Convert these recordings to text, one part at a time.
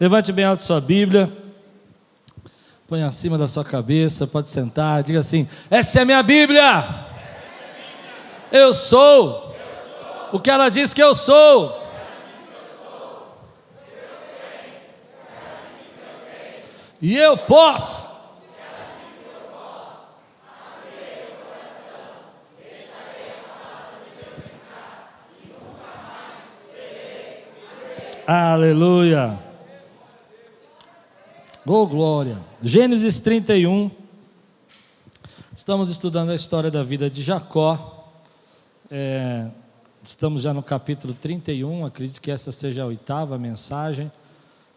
Levante bem alto sua Bíblia, põe acima da sua cabeça, pode sentar, diga assim: essa é a minha Bíblia, eu sou o que ela diz que eu sou. E eu posso. Aleluia. Oh, glória. Gênesis 31. Estamos estudando a história da vida de Jacó. Estamos já no capítulo 31. Acredito que essa seja a 8ª mensagem.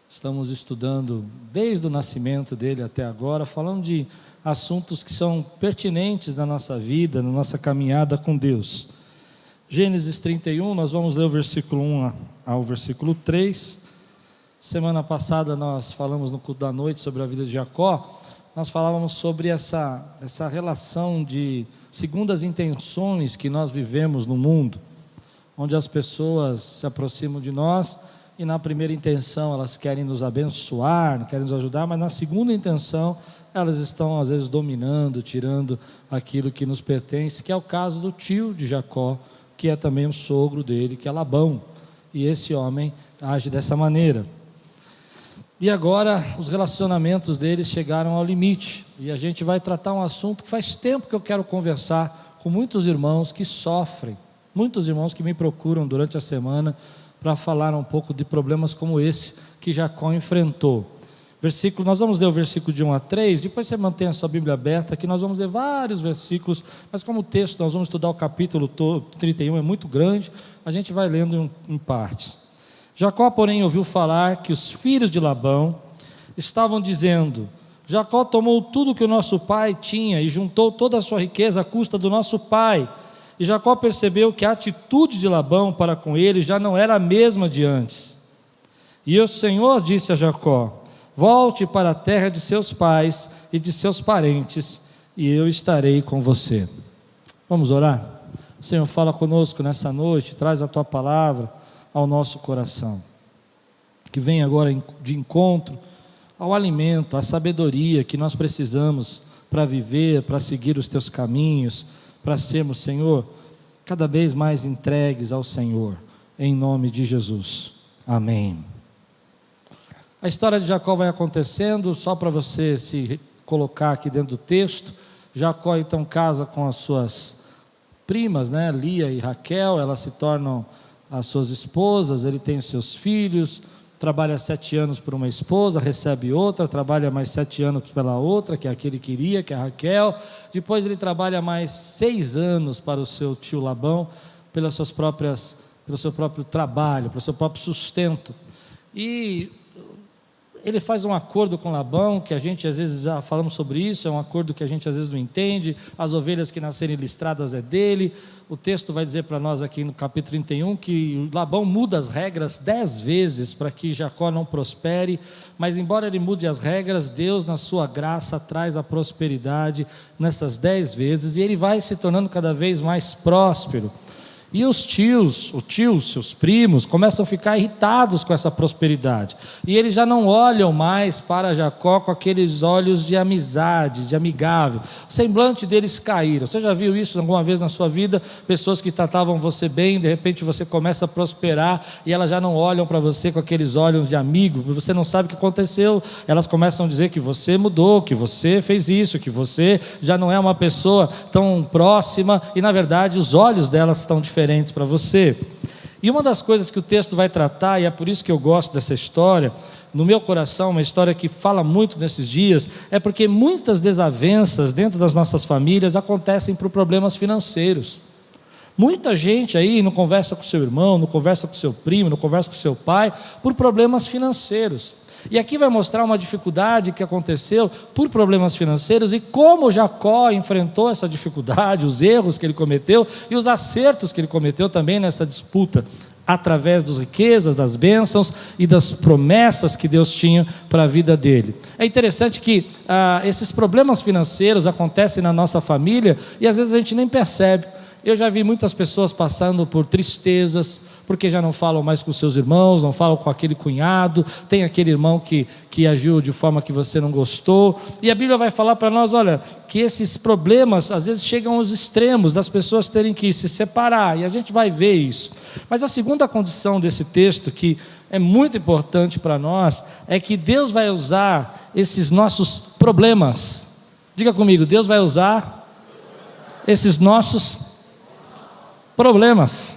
Estamos estudando desde o nascimento dele até agora, falando de assuntos que são pertinentes na nossa vida, na nossa caminhada com Deus. Gênesis 31, nós vamos ler o versículo 1 ao versículo 3. Semana passada nós falamos no culto da noite sobre a vida de Jacó. Nós falávamos sobre essa relação de segundas intenções que nós vivemos no mundo, onde as pessoas se aproximam de nós e na primeira intenção elas querem nos abençoar, querem nos ajudar, mas na segunda intenção elas estão às vezes dominando, tirando aquilo que nos pertence, que é o caso do tio de Jacó, que é também o sogro dele, que é Labão, e esse homem age dessa maneira. E agora os relacionamentos deles chegaram ao limite, e a gente vai tratar um assunto que faz tempo que eu quero conversar com muitos irmãos que sofrem, muitos irmãos que me procuram durante a semana para falar um pouco de problemas como esse que Jacó enfrentou. Nós vamos ler o versículo de 1 a 3, depois você mantém a sua Bíblia aberta, que nós vamos ler vários versículos, mas como o texto, nós vamos estudar o capítulo 31, é muito grande, a gente vai lendo em partes. Jacó, porém, ouviu falar que os filhos de Labão estavam dizendo: Jacó tomou tudo que o nosso pai tinha e juntou toda a sua riqueza à custa do nosso pai. E Jacó percebeu que a atitude de Labão para com ele já não era a mesma de antes. E o Senhor disse a Jacó: volte para a terra de seus pais e de seus parentes, e eu estarei com você. Vamos orar? Senhor, fala conosco nessa noite, traz a Tua palavra ao nosso coração, que venha agora de encontro ao alimento, à sabedoria que nós precisamos para viver, para seguir os Teus caminhos, para sermos, Senhor, cada vez mais entregues ao Senhor, em nome de Jesus, amém. A história de Jacó vai acontecendo, só para você se colocar aqui dentro do texto. Jacó então casa com as suas primas, Lia e Raquel, elas se tornam as suas esposas, ele tem os seus filhos, trabalha 7 anos por uma esposa, recebe outra, trabalha mais 7 anos pela outra, que é a que ele queria, que é a Raquel. Depois ele trabalha mais 6 anos para o seu tio Labão, pelo seu próprio trabalho, pelo seu próprio sustento. E ele faz um acordo com Labão, que a gente às vezes já falamos sobre isso, é um acordo que a gente às vezes não entende. As ovelhas que nascerem listradas é dele. O texto vai dizer para nós aqui no capítulo 31 que Labão muda as regras 10 vezes para que Jacó não prospere, mas embora ele mude as regras, Deus na sua graça traz a prosperidade nessas 10 vezes, e ele vai se tornando cada vez mais próspero. E os tios, seus primos, começam a ficar irritados com essa prosperidade. E eles já não olham mais para Jacó com aqueles olhos de amizade, de amigável. O semblante deles caíram. Você já viu isso alguma vez na sua vida? Pessoas que tratavam você bem, de repente você começa a prosperar e elas já não olham para você com aqueles olhos de amigo. Você não sabe o que aconteceu. Elas começam a dizer que você mudou, que você fez isso, que você já não é uma pessoa tão próxima. E na verdade os olhos delas estão diferentes para você. E uma das coisas que o texto vai tratar, e é por isso que eu gosto dessa história, no meu coração, uma história que fala muito nesses dias, é porque muitas desavenças dentro das nossas famílias acontecem por problemas financeiros. Muita gente aí não conversa com seu irmão, não conversa com seu primo, não conversa com seu pai, por problemas financeiros. E aqui vai mostrar uma dificuldade que aconteceu por problemas financeiros e como Jacó enfrentou essa dificuldade, os erros que ele cometeu e os acertos que ele cometeu também nessa disputa, através das riquezas, das bênçãos e das promessas que Deus tinha para a vida dele. É interessante que esses problemas financeiros acontecem na nossa família e às vezes a gente nem percebe. eu já vi muitas pessoas passando por tristezas, porque já não falam mais com seus irmãos, não falam com aquele cunhado, tem aquele irmão que agiu de forma que você não gostou, e a Bíblia vai falar para nós, olha, que esses problemas às vezes chegam aos extremos, das pessoas terem que se separar, e a gente vai ver isso. Mas a segunda condição desse texto, que é muito importante para nós, é que Deus vai usar esses nossos problemas. Diga comigo, Deus vai usar esses nossos problemas.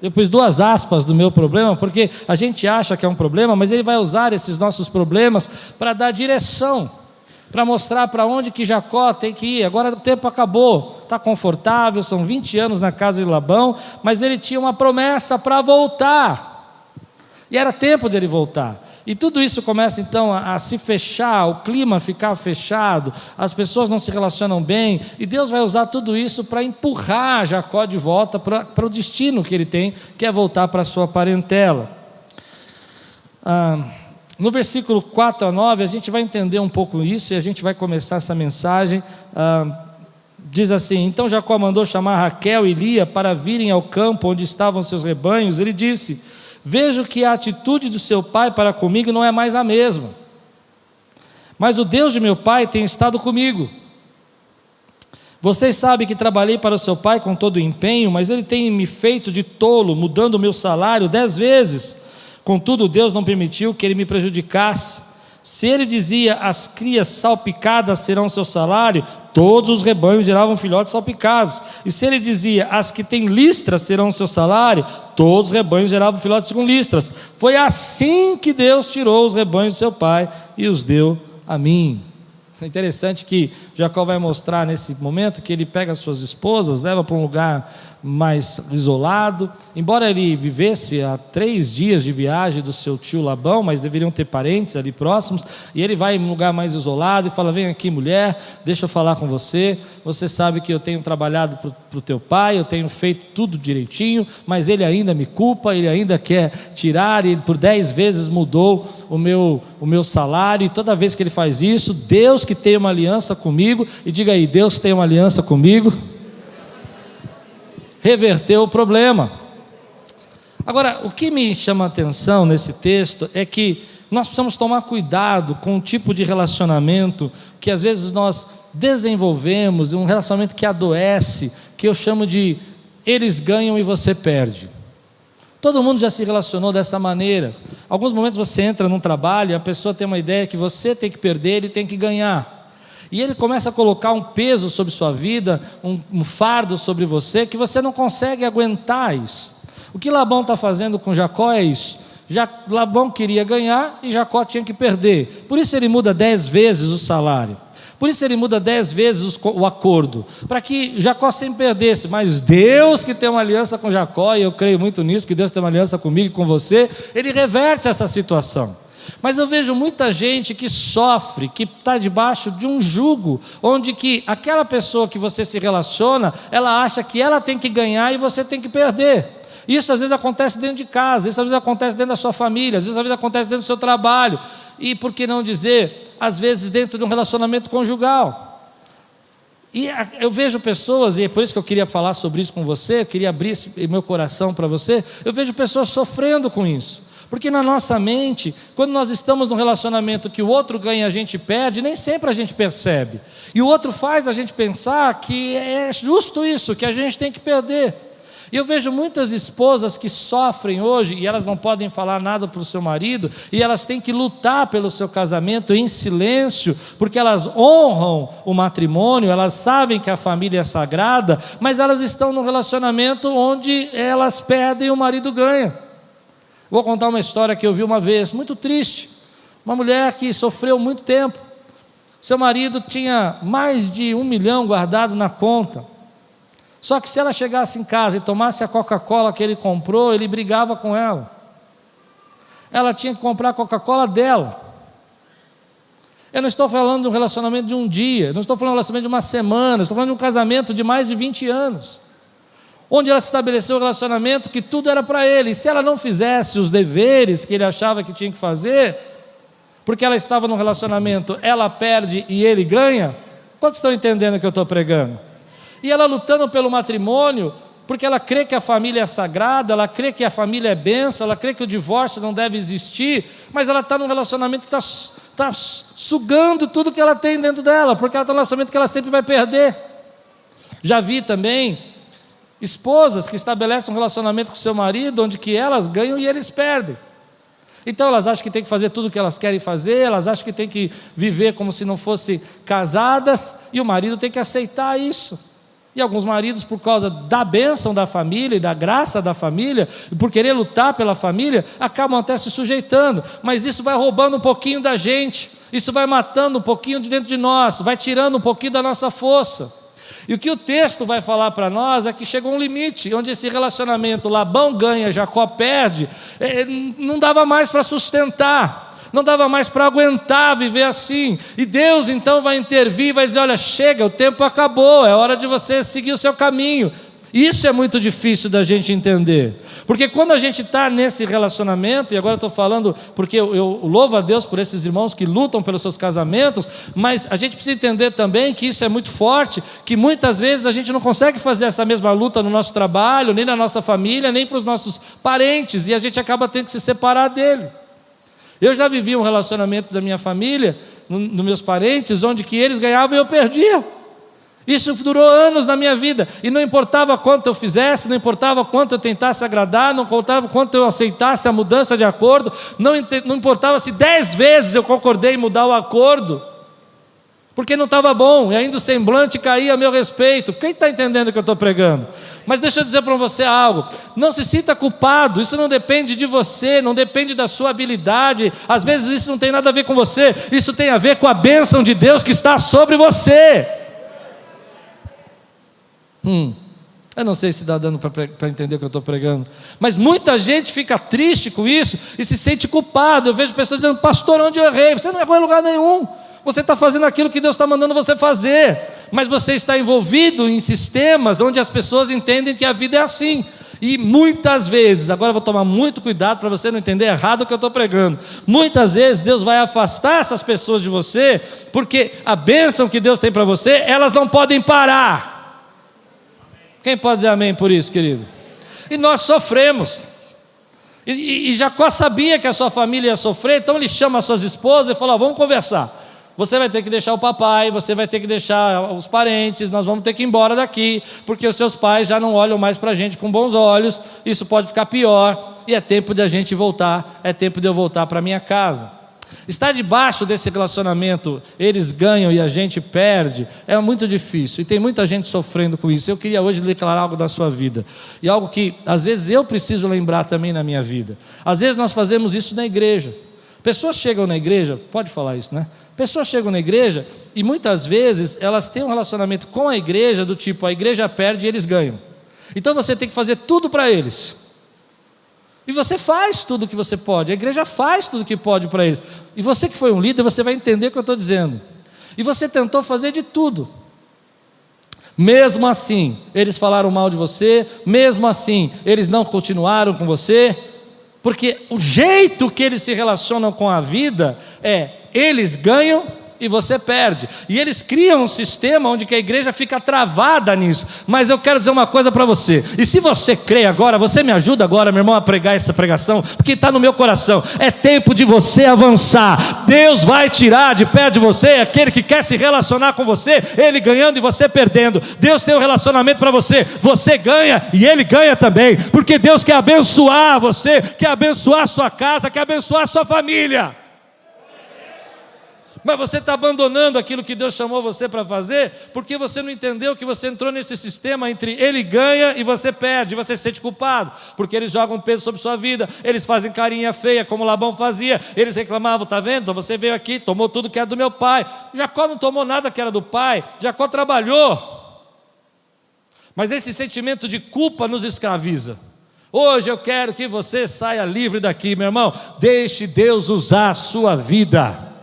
Eu pus 2 aspas do meu problema, porque a gente acha que é um problema, mas Ele vai usar esses nossos problemas para dar direção, para mostrar para onde que Jacó tem que ir. Agora o tempo acabou, está confortável, são 20 anos na casa de Labão, mas ele tinha uma promessa para voltar, e era tempo dele voltar. E tudo isso começa então a se fechar, o clima ficar fechado, as pessoas não se relacionam bem, e Deus vai usar tudo isso para empurrar Jacó de volta para o destino que ele tem, que é voltar para a sua parentela. No versículo 4 a 9, a gente vai entender um pouco isso, e a gente vai começar essa mensagem. Diz assim: então Jacó mandou chamar Raquel e Lia para virem ao campo onde estavam seus rebanhos. Ele disse: vejo que a atitude do seu pai para comigo não é mais a mesma, mas o Deus de meu pai tem estado comigo. Vocês sabem que trabalhei para o seu pai com todo o empenho, mas ele tem me feito de tolo, mudando o meu salário 10 vezes. Contudo, Deus não permitiu que ele me prejudicasse. Se ele dizia: as crias salpicadas serão seu salário, todos os rebanhos geravam filhotes salpicados. E se ele dizia: as que têm listras serão seu salário, todos os rebanhos geravam filhotes com listras. Foi assim que Deus tirou os rebanhos de seu pai e os deu a mim. É interessante que Jacó vai mostrar nesse momento que ele pega as suas esposas, leva para um lugar mais isolado, embora ele vivesse a 3 dias de viagem do seu tio Labão, mas deveriam ter parentes ali próximos, e ele vai em um lugar mais isolado e fala: vem aqui, mulher, deixa eu falar com você. Você sabe que eu tenho trabalhado para o teu pai, eu tenho feito tudo direitinho, mas ele ainda me culpa, ele ainda quer tirar, e ele por 10 vezes mudou o meu salário, e toda vez que ele faz isso, Deus que tem uma aliança comigo, e diga aí, Deus tem uma aliança comigo, reverteu o problema. Agora, o que me chama a atenção nesse texto é que nós precisamos tomar cuidado com o tipo de relacionamento que às vezes nós desenvolvemos, um relacionamento que adoece, que eu chamo de eles ganham e você perde. Todo mundo já se relacionou dessa maneira. Alguns momentos você entra num trabalho e a pessoa tem uma ideia que você tem que perder, ele tem que ganhar. E ele começa a colocar um peso sobre sua vida, um fardo sobre você, que você não consegue aguentar isso. O que Labão está fazendo com Jacó é isso. Labão queria ganhar e Jacó tinha que perder. Por isso ele muda 10 vezes o salário. Por isso ele muda 10 vezes o acordo, para que Jacó sempre perdesse. Mas Deus, que tem uma aliança com Jacó, e eu creio muito nisso, que Deus tem uma aliança comigo e com você, Ele reverte essa situação. Mas eu vejo muita gente que sofre, que está debaixo de um jugo, onde que aquela pessoa que você se relaciona, ela acha que ela tem que ganhar e você tem que perder. Isso às vezes acontece dentro de casa, isso às vezes acontece dentro da sua família, às vezes acontece dentro do seu trabalho, e por que não dizer, às vezes dentro de um relacionamento conjugal. E eu vejo pessoas, e é por isso que eu queria falar sobre isso com você, eu queria abrir meu coração para você, eu vejo pessoas sofrendo com isso. Porque na nossa mente, quando nós estamos num relacionamento que o outro ganha e a gente perde, nem sempre a gente percebe. E o outro faz a gente pensar que é justo isso, que a gente tem que perder. E eu vejo muitas esposas que sofrem hoje, e elas não podem falar nada para o seu marido, e elas têm que lutar pelo seu casamento em silêncio, porque elas honram o matrimônio, elas sabem que a família é sagrada, mas elas estão num relacionamento onde elas perdem e o marido ganha. Vou contar uma história que eu vi uma vez, muito triste. Uma mulher que sofreu muito tempo. Seu marido tinha mais de 1 milhão guardado na conta. Só que se ela chegasse em casa e tomasse a Coca-Cola que ele comprou, ele brigava com ela. Ela tinha que comprar a Coca-Cola dela. Eu não estou falando de um relacionamento de um dia, não estou falando de um relacionamento de uma semana, estou falando de um casamento de mais de 20 anos. Onde ela estabeleceu o relacionamento que tudo era para ele, e se ela não fizesse os deveres que ele achava que tinha que fazer, porque ela estava num relacionamento, ela perde e ele ganha. Quantos estão entendendo o que eu estou pregando? E ela lutando pelo matrimônio, porque ela crê que a família é sagrada, ela crê que a família é bênção, ela crê que o divórcio não deve existir, mas ela está num relacionamento que está sugando tudo que ela tem dentro dela, porque ela está num relacionamento que ela sempre vai perder. Já vi também esposas que estabelecem um relacionamento com seu marido, onde que elas ganham e eles perdem. Então elas acham que tem que fazer tudo o que elas querem fazer, elas acham que tem que viver como se não fossem casadas, e o marido tem que aceitar isso. E alguns maridos, por causa da bênção da família e da graça da família, e por querer lutar pela família, acabam até se sujeitando, mas isso vai roubando um pouquinho da gente, isso vai matando um pouquinho de dentro de nós, vai tirando um pouquinho da nossa força. E o que o texto vai falar para nós é que chegou um limite, onde esse relacionamento, Labão ganha, Jacó perde, não dava mais para sustentar, não dava mais para aguentar viver assim, e Deus então vai intervir e vai dizer: olha, chega, o tempo acabou, é hora de você seguir o seu caminho. Isso é muito difícil da gente entender, porque quando a gente está nesse relacionamento, e agora eu estou falando porque eu louvo a Deus por esses irmãos que lutam pelos seus casamentos, mas a gente precisa entender também que isso é muito forte, que muitas vezes a gente não consegue fazer essa mesma luta no nosso trabalho, nem na nossa família, nem para os nossos parentes, e a gente acaba tendo que se separar dele. Eu já vivi um relacionamento da minha família, nos meus parentes, onde que eles ganhavam e eu perdia. Isso durou anos na minha vida, e não importava quanto eu fizesse, não importava quanto eu tentasse agradar, não importava quanto eu aceitasse a mudança de acordo, não importava se 10 vezes eu concordei em mudar o acordo, porque não estava bom, e ainda o semblante caía a meu respeito. Quem está entendendo o que eu estou pregando? Mas deixa eu dizer para você algo: não se sinta culpado, isso não depende de você, não depende da sua habilidade, às vezes isso não tem nada a ver com você, isso tem a ver com a bênção de Deus que está sobre você. Eu não sei se está dando para entender o que eu estou pregando, mas muita gente fica triste com isso e se sente culpado. Eu vejo pessoas dizendo: pastor, onde eu errei? Você não errou em lugar nenhum, você está fazendo aquilo que Deus está mandando você fazer, mas você está envolvido em sistemas onde as pessoas entendem que a vida é assim. E muitas vezes, agora eu vou tomar muito cuidado para você não entender errado o que eu estou pregando, muitas vezes Deus vai afastar essas pessoas de você, porque a bênção que Deus tem para você, elas não podem parar. Quem pode dizer amém por isso, querido? E nós sofremos, e Jacó sabia que a sua família ia sofrer, então ele chama as suas esposas e fala: vamos conversar, você vai ter que deixar o papai, você vai ter que deixar os parentes, nós vamos ter que ir embora daqui, porque os seus pais já não olham mais para a gente com bons olhos, isso pode ficar pior, e é tempo de a gente voltar, é tempo de eu voltar para a minha casa. Estar debaixo desse relacionamento, eles ganham e a gente perde, é muito difícil, e tem muita gente sofrendo com isso. Eu queria hoje declarar algo da sua vida, e algo que às vezes eu preciso lembrar também na minha vida. Às vezes nós fazemos isso na igreja, pessoas chegam na igreja, pode falar isso, né? Pessoas chegam na igreja e muitas vezes elas têm um relacionamento com a igreja do tipo: a igreja perde e eles ganham, então você tem que fazer tudo para eles. E você faz tudo o que você pode, a igreja faz tudo o que pode para eles. E você que foi um líder, você vai entender o que eu estou dizendo. E você tentou fazer de tudo. Mesmo assim, eles falaram mal de você, mesmo assim, eles não continuaram com você, porque o jeito que eles se relacionam com a vida é: eles ganham e você perde, e eles criam um sistema onde que a igreja fica travada nisso. Mas eu quero dizer uma coisa para você, e se você crê agora, você me ajuda agora, meu irmão, a pregar essa pregação, porque está no meu coração. É tempo de você avançar. Deus vai tirar de perto de você aquele que quer se relacionar com você, ele ganhando e você perdendo. Deus tem um relacionamento para você, você ganha e ele ganha também, porque Deus quer abençoar você, quer abençoar a sua casa, quer abençoar a sua família. Mas você está abandonando aquilo que Deus chamou você para fazer, porque você não entendeu que você entrou nesse sistema entre ele ganha e você perde, e você se sente culpado, porque eles jogam peso sobre sua vida, eles fazem carinha feia, como Labão fazia, eles reclamavam: está vendo, você veio aqui, tomou tudo que era do meu pai. Jacó não tomou nada que era do pai, Jacó trabalhou, mas esse sentimento de culpa nos escraviza. Hoje eu quero que você saia livre daqui, meu irmão, deixe Deus usar a sua vida.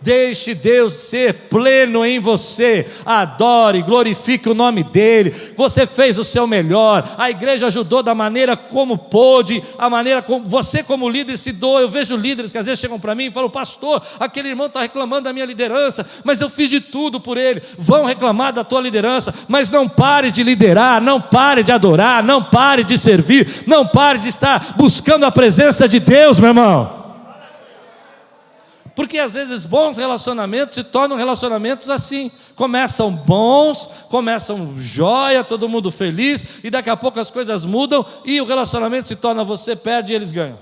Deixe Deus ser pleno em você, adore, glorifique o nome dEle. Você fez o seu melhor, a igreja ajudou da maneira como pôde, a maneira como você como líder se doa. Eu vejo líderes que às vezes chegam para mim e falam: pastor, aquele irmão está reclamando da minha liderança, mas eu fiz de tudo por ele. Vão reclamar da tua liderança, mas não pare de liderar, não pare de adorar, não pare de servir, não pare de estar buscando a presença de Deus, meu irmão. Porque às vezes bons relacionamentos se tornam relacionamentos assim, começam bons, começam jóia, todo mundo feliz, e daqui a pouco as coisas mudam, e o relacionamento se torna você perde e eles ganham.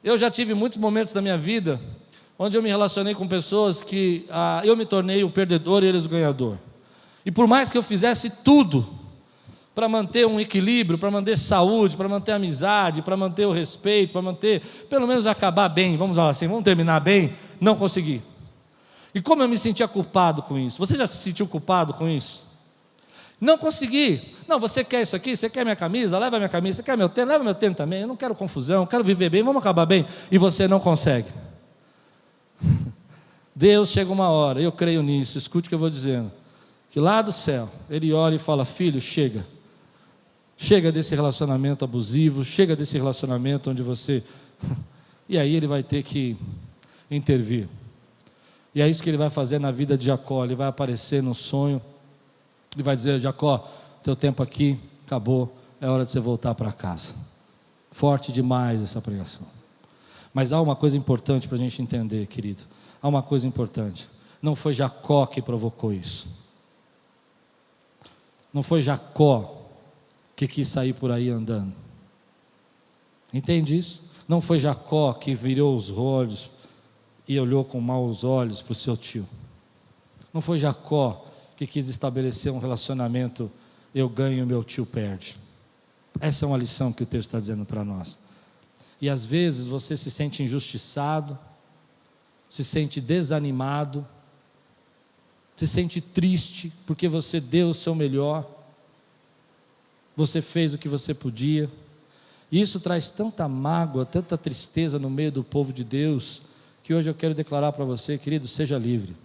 Eu já tive muitos momentos da minha vida, onde eu me relacionei com pessoas que eu me tornei o perdedor e eles o ganhador, e por mais que eu fizesse tudo, para manter um equilíbrio, para manter saúde, para manter amizade, para manter o respeito, para manter, pelo menos acabar bem, vamos falar assim, vamos terminar bem, não consegui. E como eu me sentia culpado com isso? Você já se sentiu culpado com isso? Não consegui. Não, você quer isso aqui? Você quer minha camisa? Leva minha camisa. Você quer meu tênis? Leva meu tênis também. Eu não quero confusão, eu quero viver bem, vamos acabar bem. E você não consegue. Deus chega uma hora, eu creio nisso, escute o que eu vou dizendo, que lá do céu, Ele olha e fala: filho, chega. Chega desse relacionamento abusivo, chega desse relacionamento onde você... E aí Ele vai ter que intervir. E é isso que Ele vai fazer na vida de Jacó. Ele vai aparecer no sonho e vai dizer: Jacó, teu tempo aqui acabou, é hora de você voltar para casa. Forte demais essa pregação. Mas há uma coisa importante para a gente entender, querido. Há uma coisa importante. Não foi Jacó que provocou isso. Não foi Jacó que quis sair por aí andando. Entende isso? Não foi Jacó que virou os olhos e olhou com maus olhos para o seu tio. Não foi Jacó que quis estabelecer um relacionamento, eu ganho e meu tio perde. Essa é uma lição que o texto está dizendo para nós. E às vezes você se sente injustiçado, se sente desanimado, se sente triste porque você deu o seu melhor, você fez o que você podia, e isso traz tanta mágoa, tanta tristeza no meio do povo de Deus, que hoje eu quero declarar para você, querido, seja livre.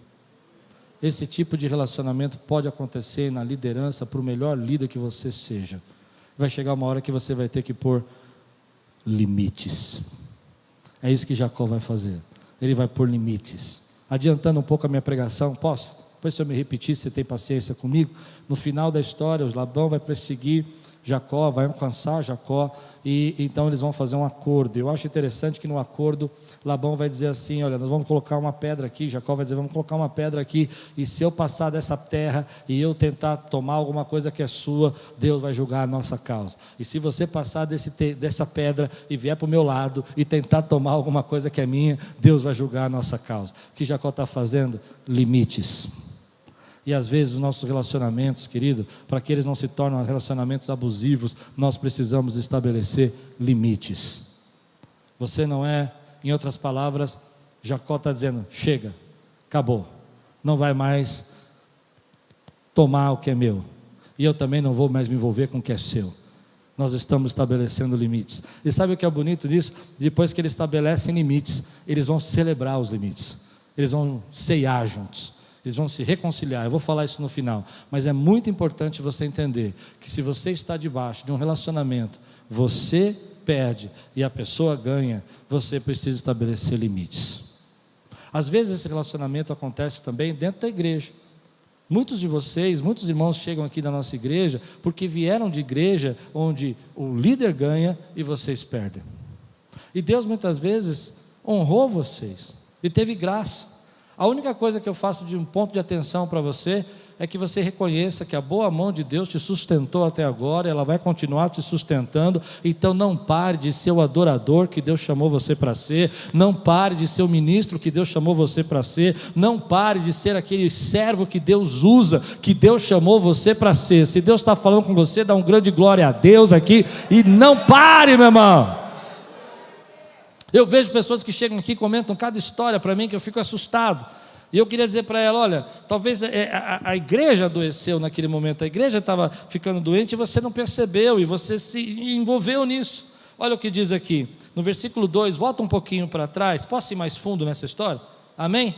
Esse tipo de relacionamento pode acontecer na liderança, por melhor líder que você seja. Vai chegar uma hora que você vai ter que pôr limites. É isso que Jacó vai fazer. Ele vai pôr limites. Adiantando um pouco a minha pregação, posso? Depois, se eu me repetir, você tem paciência comigo. No final da história, o Labão vai perseguir Jacó, vai alcançar Jacó, e então eles vão fazer um acordo. Eu acho interessante que no acordo, Labão vai dizer assim: olha, nós vamos colocar uma pedra aqui. Jacó vai dizer: vamos colocar uma pedra aqui, e se eu passar dessa terra, e eu tentar tomar alguma coisa que é sua, Deus vai julgar a nossa causa. E se você passar dessa pedra, e vier para o meu lado, e tentar tomar alguma coisa que é minha, Deus vai julgar a nossa causa. O que Jacó está fazendo? Limites. E às vezes os nossos relacionamentos, querido, para que eles não se tornem relacionamentos abusivos, nós precisamos estabelecer limites. Você não é, em outras palavras, Jacó está dizendo: chega, acabou, não vai mais tomar o que é meu, e eu também não vou mais me envolver com o que é seu. Nós estamos estabelecendo limites. E sabe o que é bonito disso? Depois que eles estabelecem limites, eles vão celebrar os limites, eles vão ceiar juntos, eles vão se reconciliar. Eu vou falar isso no final, mas é muito importante você entender que se você está debaixo de um relacionamento, você perde e a pessoa ganha, você precisa estabelecer limites. Às vezes esse relacionamento acontece também dentro da igreja. Muitos de vocês, muitos irmãos chegam aqui da nossa igreja porque vieram de igreja onde o líder ganha e vocês perdem. E Deus muitas vezes honrou vocês e teve graça. A única coisa que eu faço de um ponto de atenção para você é que você reconheça que a boa mão de Deus te sustentou até agora, ela vai continuar te sustentando. Então não pare de ser o adorador que Deus chamou você para ser, não pare de ser o ministro que Deus chamou você para ser, não pare de ser aquele servo que Deus usa, que Deus chamou você para ser. Se Deus está falando com você, dá um grande glória a Deus aqui, e não pare, meu irmão. Eu vejo pessoas que chegam aqui e comentam cada história para mim que eu fico assustado. E eu queria dizer para ela: olha, talvez a igreja adoeceu naquele momento, a igreja estava ficando doente e você não percebeu, e você se envolveu nisso. Olha o que diz aqui, no versículo 2, volta um pouquinho para trás. Posso ir mais fundo nessa história? Amém?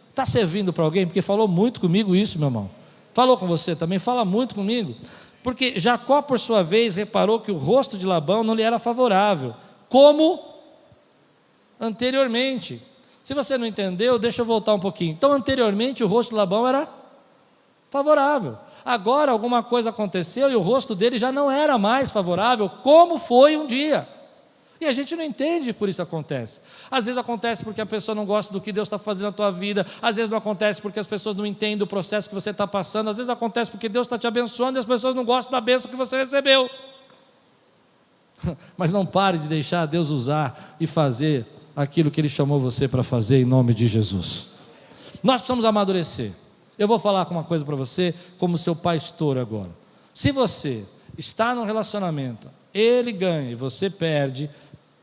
Está servindo para alguém? Porque falou muito comigo isso, meu irmão. Falou com você também? Fala muito comigo. Porque Jacó, por sua vez, reparou que o rosto de Labão não lhe era favorável, como anteriormente. Se você não entendeu, deixa eu voltar um pouquinho. Então, anteriormente, o rosto de Labão era favorável. Agora, alguma coisa aconteceu e o rosto dele já não era mais favorável, como foi um dia. E a gente não entende por isso acontece. Às vezes acontece porque a pessoa não gosta do que Deus está fazendo na tua vida. Às vezes não acontece porque as pessoas não entendem o processo que você está passando. Às vezes acontece porque Deus está te abençoando e as pessoas não gostam da bênção que você recebeu. Mas não pare de deixar Deus usar e fazer aquilo que Ele chamou você para fazer, em nome de Jesus. Nós precisamos amadurecer. Eu vou falar uma coisa para você, como seu pastor agora. Se você está num relacionamento, ele ganha e você perde,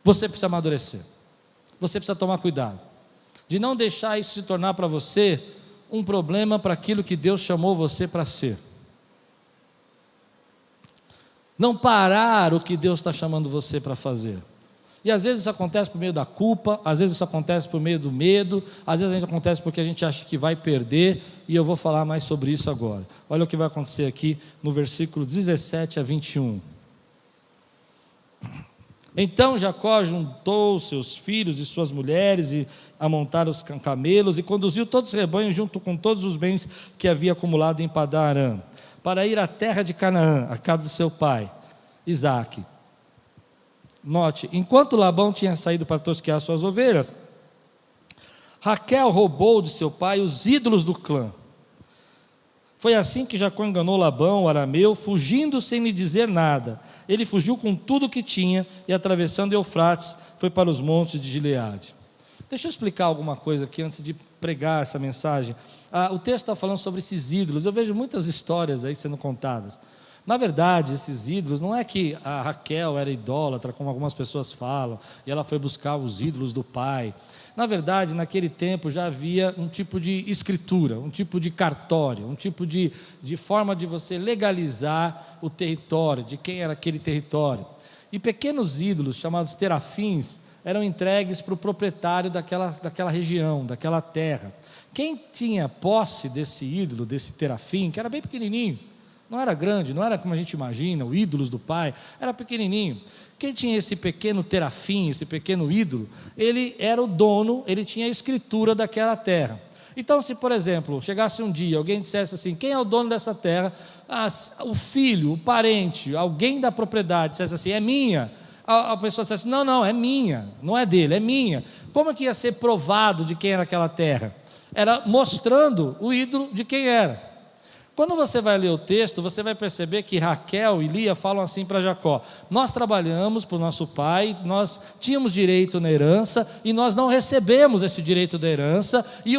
você precisa amadurecer. Você precisa tomar cuidado de não deixar isso se tornar para você um problema para aquilo que Deus chamou você para ser. Não parar o que Deus está chamando você para fazer. E às vezes isso acontece por meio da culpa, às vezes isso acontece por meio do medo, às vezes acontece porque a gente acha que vai perder, e eu vou falar mais sobre isso agora. Olha o que vai acontecer aqui no versículo 17 a 21. Então Jacó juntou seus filhos e suas mulheres e amontaram os camelos e conduziu todos os rebanhos junto com todos os bens que havia acumulado em Padã-Arã, para ir à terra de Canaã, a casa de seu pai, Isaque. Note, enquanto Labão tinha saído para tosquear suas ovelhas, Raquel roubou de seu pai os ídolos do clã. Foi assim que Jacó enganou Labão, o arameu, fugindo sem lhe dizer nada. Ele fugiu com tudo o que tinha e, atravessando Eufrates, foi para os montes de Gileade. Deixa eu explicar alguma coisa aqui antes de pregar essa mensagem. O texto está falando sobre esses ídolos. Eu vejo muitas histórias aí sendo contadas. Na verdade, esses ídolos, não é que a Raquel era idólatra, como algumas pessoas falam, e ela foi buscar os ídolos do pai. Na verdade, naquele tempo já havia um tipo de escritura, um tipo de cartório, um tipo de forma de você legalizar o território, de quem era aquele território. E pequenos ídolos, chamados terafins, eram entregues para o proprietário daquela região, daquela terra. Quem tinha posse desse ídolo, desse terafim, que era bem pequenininho, não era grande, não era como a gente imagina, o ídolos do pai, era pequenininho. Quem tinha esse pequeno terafim, esse pequeno ídolo, ele era o dono, ele tinha a escritura daquela terra. Então, se por exemplo, chegasse um dia, alguém dissesse assim, quem é o dono dessa terra? O filho, o parente, alguém da propriedade dissesse assim, é minha. A pessoa dissesse, não, é minha, não é dele, é minha. Como é que ia ser provado de quem era aquela terra? Era mostrando o ídolo de quem era. Quando você vai ler o texto, você vai perceber que Raquel e Lia falam assim para Jacó: nós trabalhamos para o nosso pai, nós tínhamos direito na herança e nós não recebemos esse direito da herança, e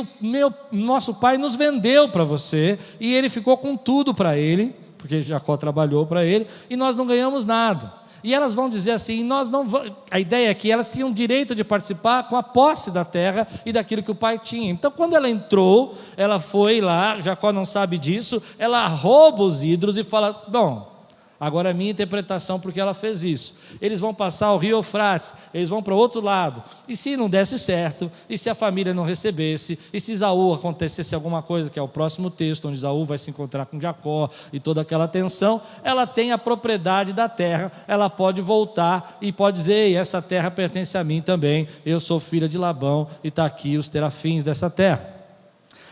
nosso pai nos vendeu para você, e ele ficou com tudo para ele, porque Jacó trabalhou para ele, e nós não ganhamos nada. E elas vão dizer assim, a ideia é que elas tinham direito de participar com a posse da terra e daquilo que o pai tinha. Então quando ela entrou, ela foi lá, Jacó não sabe disso, ela rouba os ídolos e fala, bom, agora a minha interpretação porque ela fez isso. Eles vão passar o rio Eufrates, eles vão para o outro lado, e se não desse certo, e se a família não recebesse, e se Esaú acontecesse alguma coisa, que é o próximo texto, onde Esaú vai se encontrar com Jacó, e toda aquela tensão, ela tem a propriedade da terra, ela pode voltar, e pode dizer, ei, essa terra pertence a mim também, eu sou filha de Labão, e está aqui os terafins dessa terra.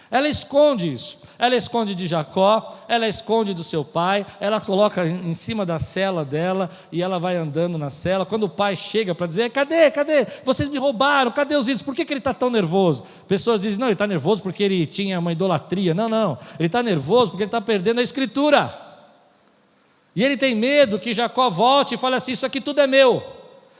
Ela esconde isso, ela esconde de Jacó, ela esconde do seu pai, ela coloca em cima da cela dela, e ela vai andando na cela. Quando o pai chega para dizer, cadê, vocês me roubaram, cadê os ídolos, por que ele está tão nervoso? Pessoas dizem, não, ele está nervoso porque ele tinha uma idolatria. Não, ele está nervoso porque ele está perdendo a escritura, e ele tem medo que Jacó volte e fale assim, isso aqui tudo é meu,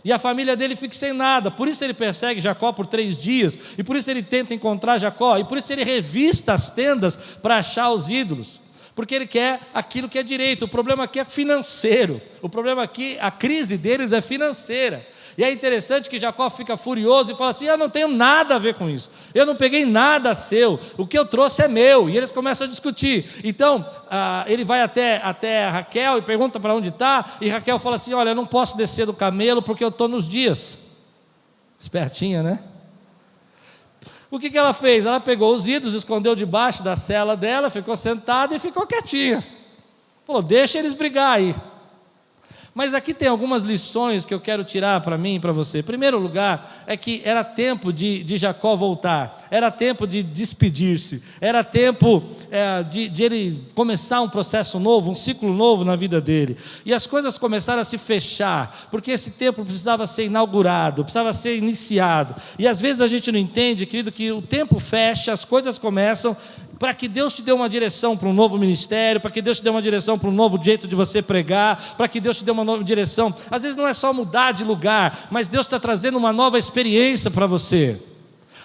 e a família dele fique sem nada. Por isso ele persegue Jacó por 3 dias, e por isso ele tenta encontrar Jacó, e por isso ele revista as tendas para achar os ídolos, porque ele quer aquilo que é direito. O problema aqui é financeiro, o problema aqui, a crise deles é financeira. E é interessante que Jacó fica furioso e fala assim, eu não tenho nada a ver com isso, eu não peguei nada seu, o que eu trouxe é meu. E eles começam a discutir. Então ele vai até Raquel e pergunta para onde está, e Raquel fala assim, olha, eu não posso descer do camelo porque eu estou nos dias. Espertinha, né? O que ela fez? Ela pegou os ídolos, escondeu debaixo da cela dela, ficou sentada e ficou quietinha. Falou, deixa eles brigar aí. Mas aqui tem algumas lições que eu quero tirar para mim e para você. Em primeiro lugar, é que era tempo de Jacó voltar, era tempo de despedir-se, era tempo de ele começar um processo novo, um ciclo novo na vida dele. E as coisas começaram a se fechar, porque esse tempo precisava ser inaugurado, precisava ser iniciado. E às vezes a gente não entende, querido, que o tempo fecha, as coisas começam, para que Deus te dê uma direção para um novo ministério, para que Deus te dê uma direção para um novo jeito de você pregar, para que Deus te dê uma nova direção. Às vezes não é só mudar de lugar, mas Deus está trazendo uma nova experiência para você.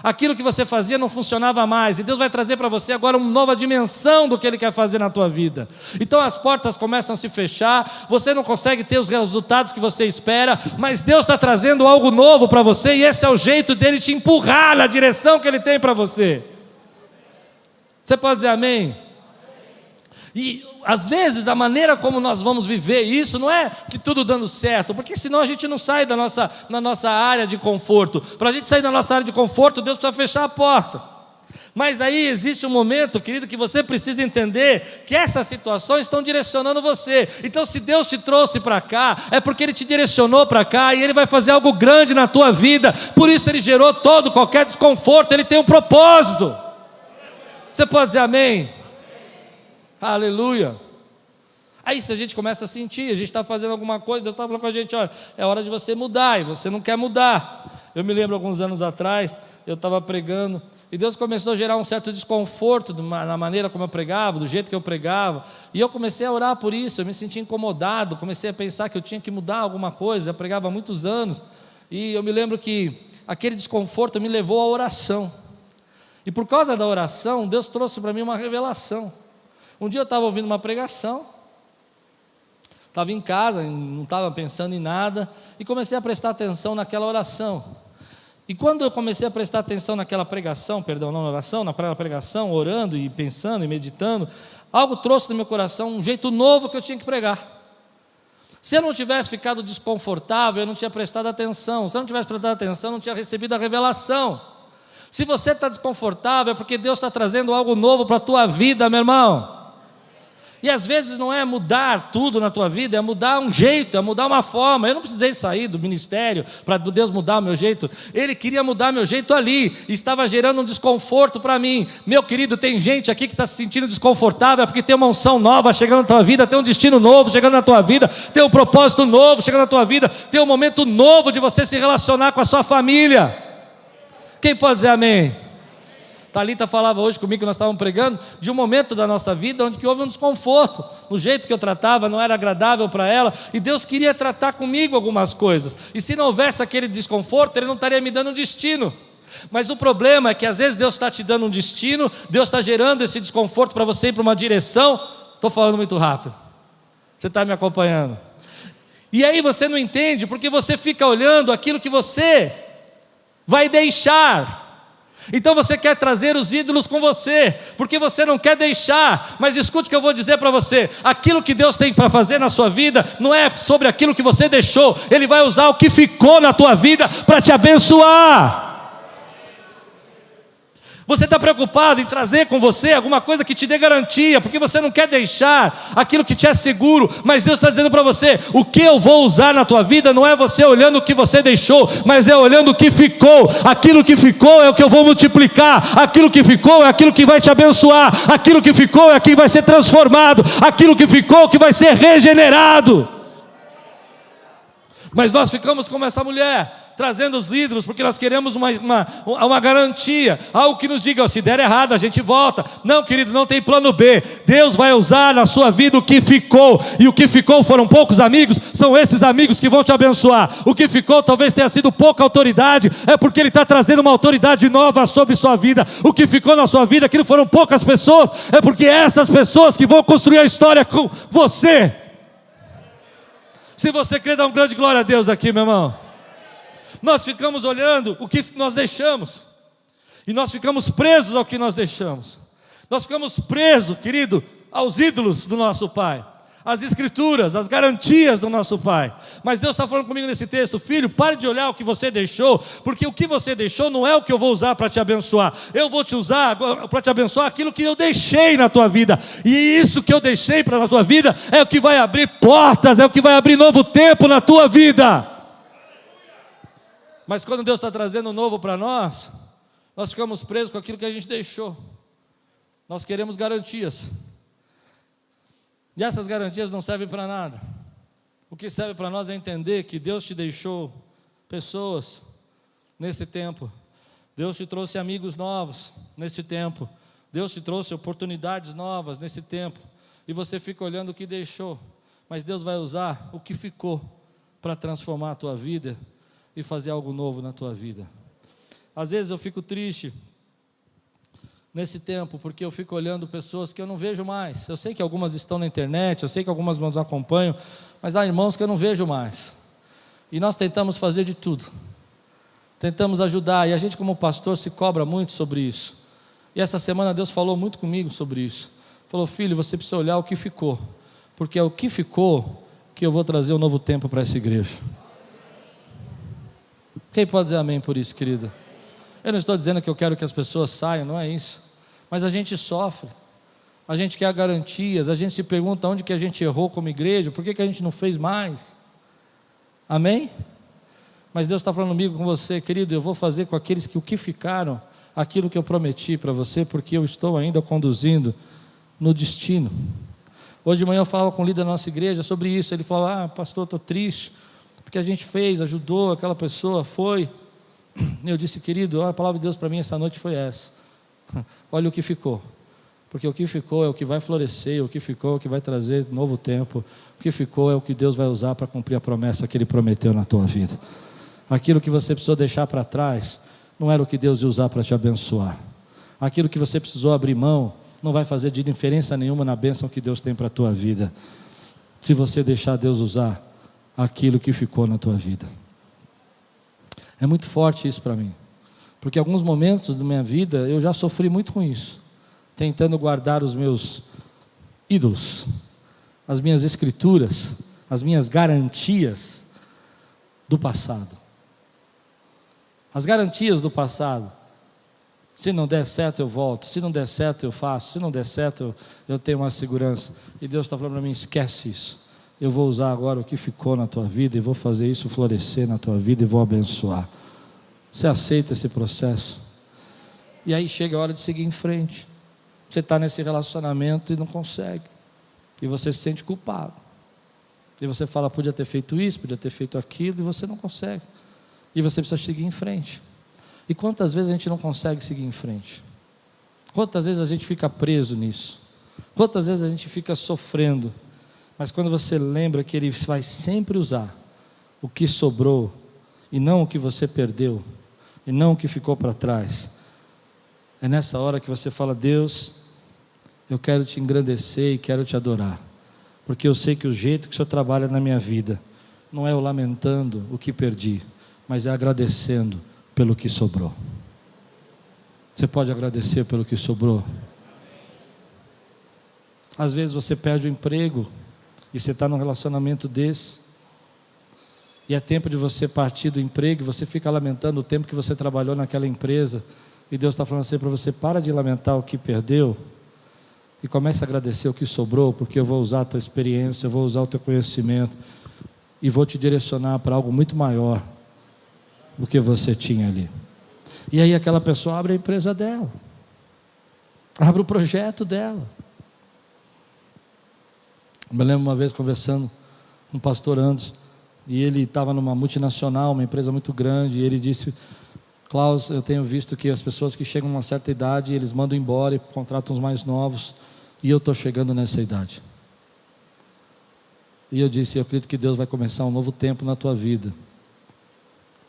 Aquilo que você fazia não funcionava mais, e Deus vai trazer para você agora uma nova dimensão do que Ele quer fazer na tua vida. Então as portas começam a se fechar, você não consegue ter os resultados que você espera, mas Deus está trazendo algo novo para você, e esse é o jeito dele te empurrar na direção que Ele tem para você. Você pode dizer amém? E às vezes a maneira como nós vamos viver isso não é que tudo dando certo, porque senão a gente não sai da nossa área de conforto. Para a gente sair da nossa área de conforto, Deus precisa fechar a porta. Mas aí existe um momento, querido, que você precisa entender que essas situações estão direcionando você. Então se Deus te trouxe para cá, é porque Ele te direcionou para cá, e Ele vai fazer algo grande na tua vida. Por isso Ele gerou qualquer desconforto, Ele tem um propósito. Você pode dizer amém? Aleluia. Aí se a gente começa a sentir, a gente está fazendo alguma coisa, Deus está falando com a gente, olha, é hora de você mudar, e você não quer mudar. Eu me lembro alguns anos atrás, eu estava pregando, e Deus começou a gerar um certo desconforto na maneira como eu pregava, do jeito que eu pregava, e eu comecei a orar por isso, eu me senti incomodado, comecei a pensar que eu tinha que mudar alguma coisa, eu pregava há muitos anos, e eu me lembro que aquele desconforto me levou à oração. E por causa da oração, Deus trouxe para mim uma revelação. Um dia eu estava ouvindo uma pregação, estava em casa, não estava pensando em nada, e comecei a prestar atenção naquela oração. E quando eu comecei a prestar atenção naquela pregação, naquela pregação, orando e pensando e meditando, algo trouxe no meu coração um jeito novo que eu tinha que pregar. Se eu não tivesse ficado desconfortável, eu não tinha prestado atenção. Se eu não tivesse prestado atenção, eu não tinha recebido a revelação. Se você está desconfortável, é porque Deus está trazendo algo novo para a tua vida, meu irmão. E às vezes não é mudar tudo na tua vida, é mudar um jeito, é mudar uma forma. Eu não precisei sair do ministério para Deus mudar o meu jeito. Ele queria mudar meu jeito ali, e estava gerando um desconforto para mim. Meu querido, tem gente aqui que está se sentindo desconfortável, porque tem uma unção nova chegando na tua vida, tem um destino novo chegando na tua vida, tem um propósito novo chegando na tua vida, tem um momento novo de você se relacionar com a sua família. Quem pode dizer amém? Thalita falava hoje comigo, que nós estávamos pregando, de um momento da nossa vida onde que houve um desconforto, no jeito que eu tratava não era agradável para ela, e Deus queria tratar comigo algumas coisas, e se não houvesse aquele desconforto, Ele não estaria me dando um destino. Mas o problema é que às vezes Deus está te dando um destino, Deus está gerando esse desconforto para você ir para uma direção. Estou falando muito rápido, você está me acompanhando? E aí você não entende, porque você fica olhando aquilo que você vai deixar. Então você quer trazer os ídolos com você, porque você não quer deixar. Mas escute o que eu vou dizer para você: aquilo que Deus tem para fazer na sua vida não é sobre aquilo que você deixou. Ele vai usar o que ficou na tua vida para te abençoar. Você está preocupado em trazer com você alguma coisa que te dê garantia, porque você não quer deixar aquilo que te é seguro. Mas Deus está dizendo para você: o que eu vou usar na tua vida não é você olhando o que você deixou, mas é olhando o que ficou. Aquilo que ficou é o que eu vou multiplicar, aquilo que ficou é aquilo que vai te abençoar, aquilo que ficou é aquilo que vai ser transformado, aquilo que ficou que vai ser regenerado. Mas nós ficamos como essa mulher, trazendo os líderes, porque nós queremos uma garantia, algo que nos diga: se der errado a gente volta. Não, querido, não tem plano B. Deus vai usar na sua vida o que ficou, e o que ficou foram poucos amigos, são esses amigos que vão te abençoar. O que ficou talvez tenha sido pouca autoridade, é porque Ele está trazendo uma autoridade nova sobre sua vida. O que ficou na sua vida, aquilo foram poucas pessoas, é porque essas pessoas que vão construir a história com você. Se você crê, dá um grande glória a Deus aqui, meu irmão. Nós ficamos olhando o que nós deixamos, e nós ficamos presos ao que nós deixamos. Nós ficamos presos, querido, aos ídolos do nosso pai. as escrituras, as garantias do nosso Pai. Mas Deus está falando comigo nesse texto: filho, pare de olhar o que você deixou, porque o que você deixou não é o que eu vou usar para te abençoar. Eu vou te usar para te abençoar aquilo que eu deixei na tua vida, e isso que eu deixei na tua vida é o que vai abrir portas, é o que vai abrir novo tempo na tua vida. Mas quando Deus está trazendo um novo para nós, nós ficamos presos com aquilo que a gente deixou. Nós queremos garantias, e essas garantias não servem para nada. O que serve para nós é entender que Deus te deixou pessoas nesse tempo, Deus te trouxe amigos novos nesse tempo, Deus te trouxe oportunidades novas nesse tempo, e você fica olhando o que deixou, mas Deus vai usar o que ficou para transformar a tua vida e fazer algo novo na tua vida. Às vezes eu fico triste nesse tempo, porque eu fico olhando pessoas que eu não vejo mais. Eu sei que algumas estão na internet, eu sei que algumas nos acompanham, mas há irmãos que eu não vejo mais, e nós tentamos fazer de tudo, tentamos ajudar, e a gente como pastor se cobra muito sobre isso. E essa semana Deus falou muito comigo sobre isso. Falou: filho, você precisa olhar o que ficou, porque é o que ficou que eu vou trazer um novo tempo para essa igreja. Quem pode dizer amém por isso, querido? Eu não estou dizendo que eu quero que as pessoas saiam, não é isso, mas a gente sofre, a gente quer garantias, a gente se pergunta onde que a gente errou como igreja, por que a gente não fez mais, amém? Mas Deus está falando comigo, com você, querido: eu vou fazer com aqueles que o que ficaram, aquilo que eu prometi para você, porque eu estou ainda conduzindo no destino. Hoje de manhã eu falava com o líder da nossa igreja sobre isso. Ele falava: pastor, estou triste, porque a gente fez, ajudou, aquela pessoa foi. Eu disse: querido, a palavra de Deus para mim essa noite foi essa: olha o que ficou, porque o que ficou é o que vai florescer, o que ficou é o que vai trazer novo tempo, o que ficou é o que Deus vai usar para cumprir a promessa que Ele prometeu na tua vida. Aquilo que você precisou deixar para trás não era o que Deus ia usar para te abençoar. Aquilo que você precisou abrir mão não vai fazer de diferença nenhuma na bênção que Deus tem para a tua vida, se você deixar Deus usar aquilo que ficou na tua vida. É muito forte isso para mim, porque alguns momentos da minha vida eu já sofri muito com isso, tentando guardar os meus ídolos, as minhas escrituras, as minhas garantias do passado. As garantias do passado: se não der certo eu volto, se não der certo eu faço, se não der certo eu tenho uma segurança. E Deus está falando para mim: esquece isso, eu vou usar agora o que ficou na tua vida e vou fazer isso florescer na tua vida e vou abençoar. Você aceita esse processo? E aí chega a hora de seguir em frente. Você está nesse relacionamento e não consegue, e você se sente culpado, e você fala: podia ter feito isso, podia ter feito aquilo, e você não consegue, e você precisa seguir em frente. E quantas vezes a gente não consegue seguir em frente? Quantas vezes a gente fica preso nisso? Quantas vezes a gente fica sofrendo? Mas quando você lembra que Ele vai sempre usar o que sobrou, e não o que você perdeu, e não o que ficou para trás, é nessa hora que você fala: Deus, eu quero te engrandecer e quero te adorar, porque eu sei que o jeito que o Senhor trabalha na minha vida não é eu lamentando o que perdi, mas é agradecendo pelo que sobrou. Você pode agradecer pelo que sobrou? Às vezes você perde o emprego e você está num relacionamento desse, e é tempo de você partir do emprego, e você fica lamentando o tempo que você trabalhou naquela empresa, e Deus está falando assim para você: para de lamentar o que perdeu e comece a agradecer o que sobrou, porque eu vou usar a tua experiência, eu vou usar o teu conhecimento e vou te direcionar para algo muito maior do que você tinha ali. E aí aquela pessoa abre a empresa dela, abre o projeto dela. Eu me lembro uma vez conversando com o pastor Anderson, e ele estava numa multinacional, uma empresa muito grande, e ele disse: Klaus, eu tenho visto que as pessoas que chegam a uma certa idade, eles mandam embora e contratam os mais novos, e eu estou chegando nessa idade. E eu disse: eu acredito que Deus vai começar um novo tempo na tua vida.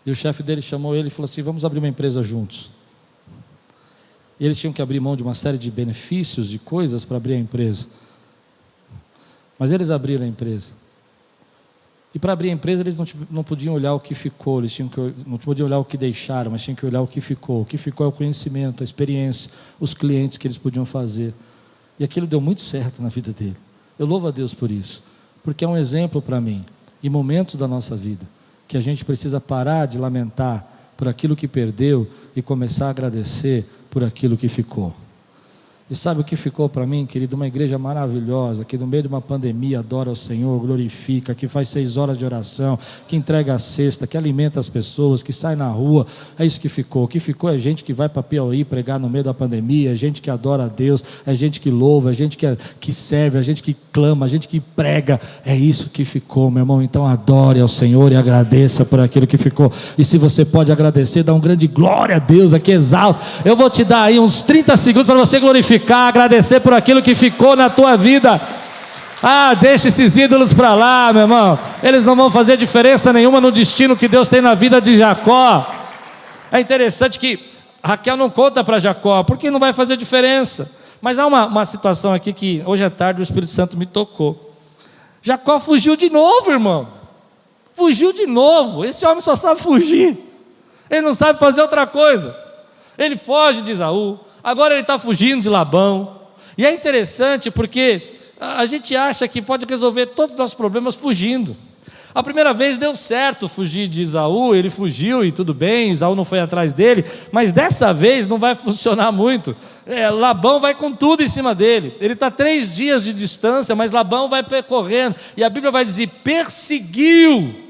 E o chefe dele chamou ele e falou assim: vamos abrir uma empresa juntos. E eles tinham que abrir mão de uma série de benefícios, de coisas para abrir a empresa. Mas eles abriram a empresa. E para abrir a empresa eles não podiam olhar o que ficou, não podiam olhar o que deixaram, mas tinham que olhar o que ficou. O que ficou é o conhecimento, a experiência, os clientes que eles podiam fazer. E aquilo deu muito certo na vida dele. Eu louvo a Deus por isso, porque é um exemplo para mim, em momentos da nossa vida, que a gente precisa parar de lamentar por aquilo que perdeu e começar a agradecer por aquilo que ficou. E sabe o que ficou para mim, querido? Uma igreja maravilhosa, que no meio de uma pandemia adora o Senhor, glorifica, que faz 6 horas de oração, que entrega a cesta, que alimenta as pessoas, que sai na rua. É isso que ficou. O que ficou é gente que vai para Piauí pregar no meio da pandemia, é gente que adora a Deus, é gente que louva, é gente que serve, é gente que clama, é gente que prega. É isso que ficou, meu irmão. Então adore ao Senhor e agradeça por aquilo que ficou. E se você pode agradecer, dá um grande glória a Deus aqui, exalta. Eu vou te dar aí uns 30 segundos para você glorificar, agradecer por aquilo que ficou na tua vida. Deixa esses ídolos para lá, meu irmão. Eles não vão fazer diferença nenhuma no destino que Deus tem na vida de Jacó. É interessante que Raquel não conta para Jacó, porque não vai fazer diferença. Mas há uma situação aqui que hoje à tarde o Espírito Santo me tocou. Jacó fugiu de novo, irmão. Fugiu de novo. Esse homem só sabe fugir. Ele não sabe fazer outra coisa. Ele foge de Esaú. Agora ele está fugindo de Labão. E é interessante porque a gente acha que pode resolver todos os nossos problemas fugindo. A primeira vez deu certo fugir de Esaú, ele fugiu e tudo bem, Esaú não foi atrás dele, mas dessa vez não vai funcionar muito. Labão vai com tudo em cima dele. Ele está 3 dias de distância, mas Labão vai percorrendo, e a Bíblia vai dizer, perseguiu.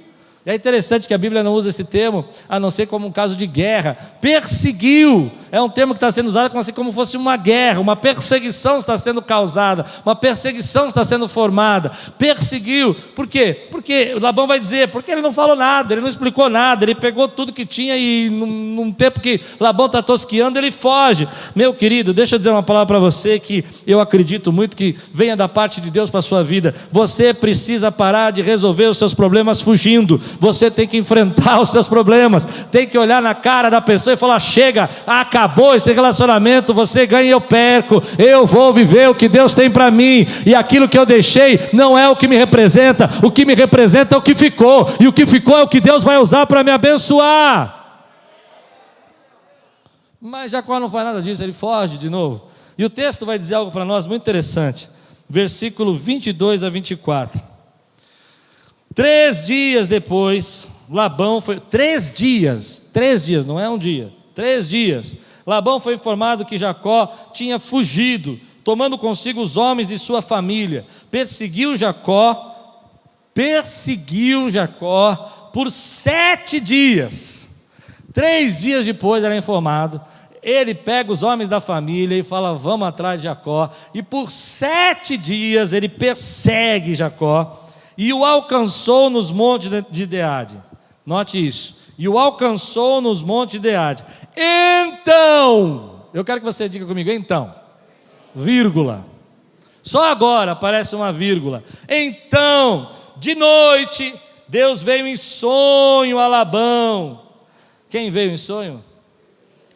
E é interessante que a Bíblia não usa esse termo, a não ser como um caso de guerra. Perseguiu, é um termo que está sendo usado como se fosse uma guerra, uma perseguição está sendo causada, uma perseguição está sendo formada. Perseguiu, por quê? Porque Labão vai dizer, porque ele não falou nada, ele não explicou nada, ele pegou tudo que tinha e num tempo que Labão está tosqueando, ele foge. Meu querido, deixa eu dizer uma palavra para você que eu acredito muito que venha da parte de Deus para a sua vida. Você precisa parar de resolver os seus problemas fugindo. Você tem que enfrentar os seus problemas, tem que olhar na cara da pessoa e falar, chega, acabou esse relacionamento, você ganha e eu perco, eu vou viver o que Deus tem para mim, e aquilo que eu deixei não é o que me representa, o que me representa é o que ficou, e o que ficou é o que Deus vai usar para me abençoar. Mas Jacó não faz nada disso, ele foge de novo, e o texto vai dizer algo para nós muito interessante, versículo 22 a 24. 3 dias depois, Labão foi... 3 dias, não é um dia, 3 dias. Labão foi informado que Jacó tinha fugido, tomando consigo os homens de sua família. Perseguiu Jacó por 7 dias. 3 dias depois era informado. Ele pega os homens da família e fala, vamos atrás de Jacó. E por 7 dias ele persegue Jacó. E o alcançou nos montes de Gileade. Note isso. E o alcançou nos montes de Gileade. Então, eu quero que você diga comigo, então, vírgula. Só agora aparece uma vírgula. Então, de noite, Deus veio em sonho a Labão. Quem veio em sonho?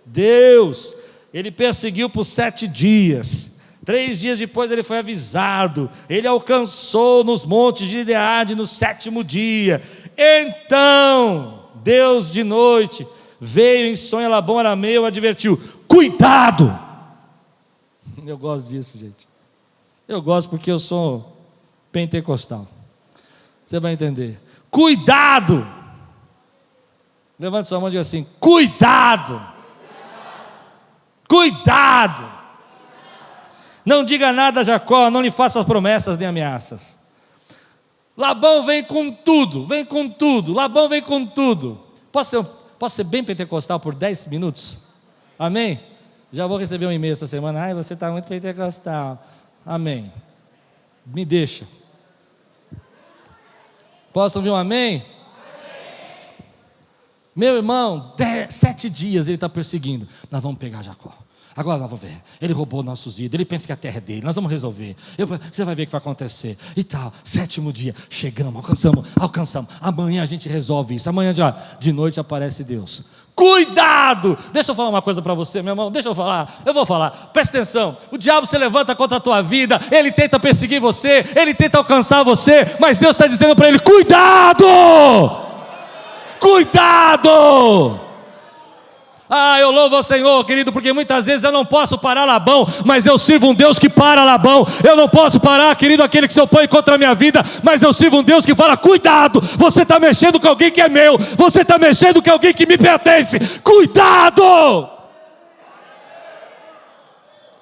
Deus. Ele perseguiu por 7 dias. 3 dias depois ele foi avisado, ele alcançou nos montes de Gileade no 7º dia. Então Deus de noite veio em sonho a Labão arameu, advertiu, cuidado. Eu gosto disso, gente. Eu gosto porque eu sou pentecostal. Você vai entender. Cuidado. Levante sua mão e diga assim, cuidado. Cuidado. Não diga nada a Jacó, não lhe faça promessas nem ameaças. Labão vem com tudo, Labão vem com tudo. Posso ser bem pentecostal por 10 minutos? Amém? Já vou receber um e-mail essa semana, você está muito pentecostal. Amém. Me deixa. Posso ouvir um amém? Meu irmão, 7 dias ele está perseguindo. Nós vamos pegar Jacó. Agora nós vamos ver, ele roubou nossos ídolos, ele pensa que a terra é dele, nós vamos resolver, você vai ver o que vai acontecer, e tal, 7º dia, chegamos, alcançamos, amanhã a gente resolve isso, amanhã de noite aparece Deus. Cuidado! Deixa eu falar uma coisa para você, meu irmão, eu vou falar, presta atenção, o diabo se levanta contra a tua vida, ele tenta perseguir você, ele tenta alcançar você, mas Deus está dizendo para ele, cuidado! Cuidado! Ah, eu louvo ao Senhor, querido, porque muitas vezes eu não posso parar Labão, mas eu sirvo um Deus que para Labão. Eu não posso parar, querido, aquele que se opõe contra a minha vida, mas eu sirvo um Deus que fala: cuidado, você está mexendo com alguém que é meu, você está mexendo com alguém que me pertence, cuidado!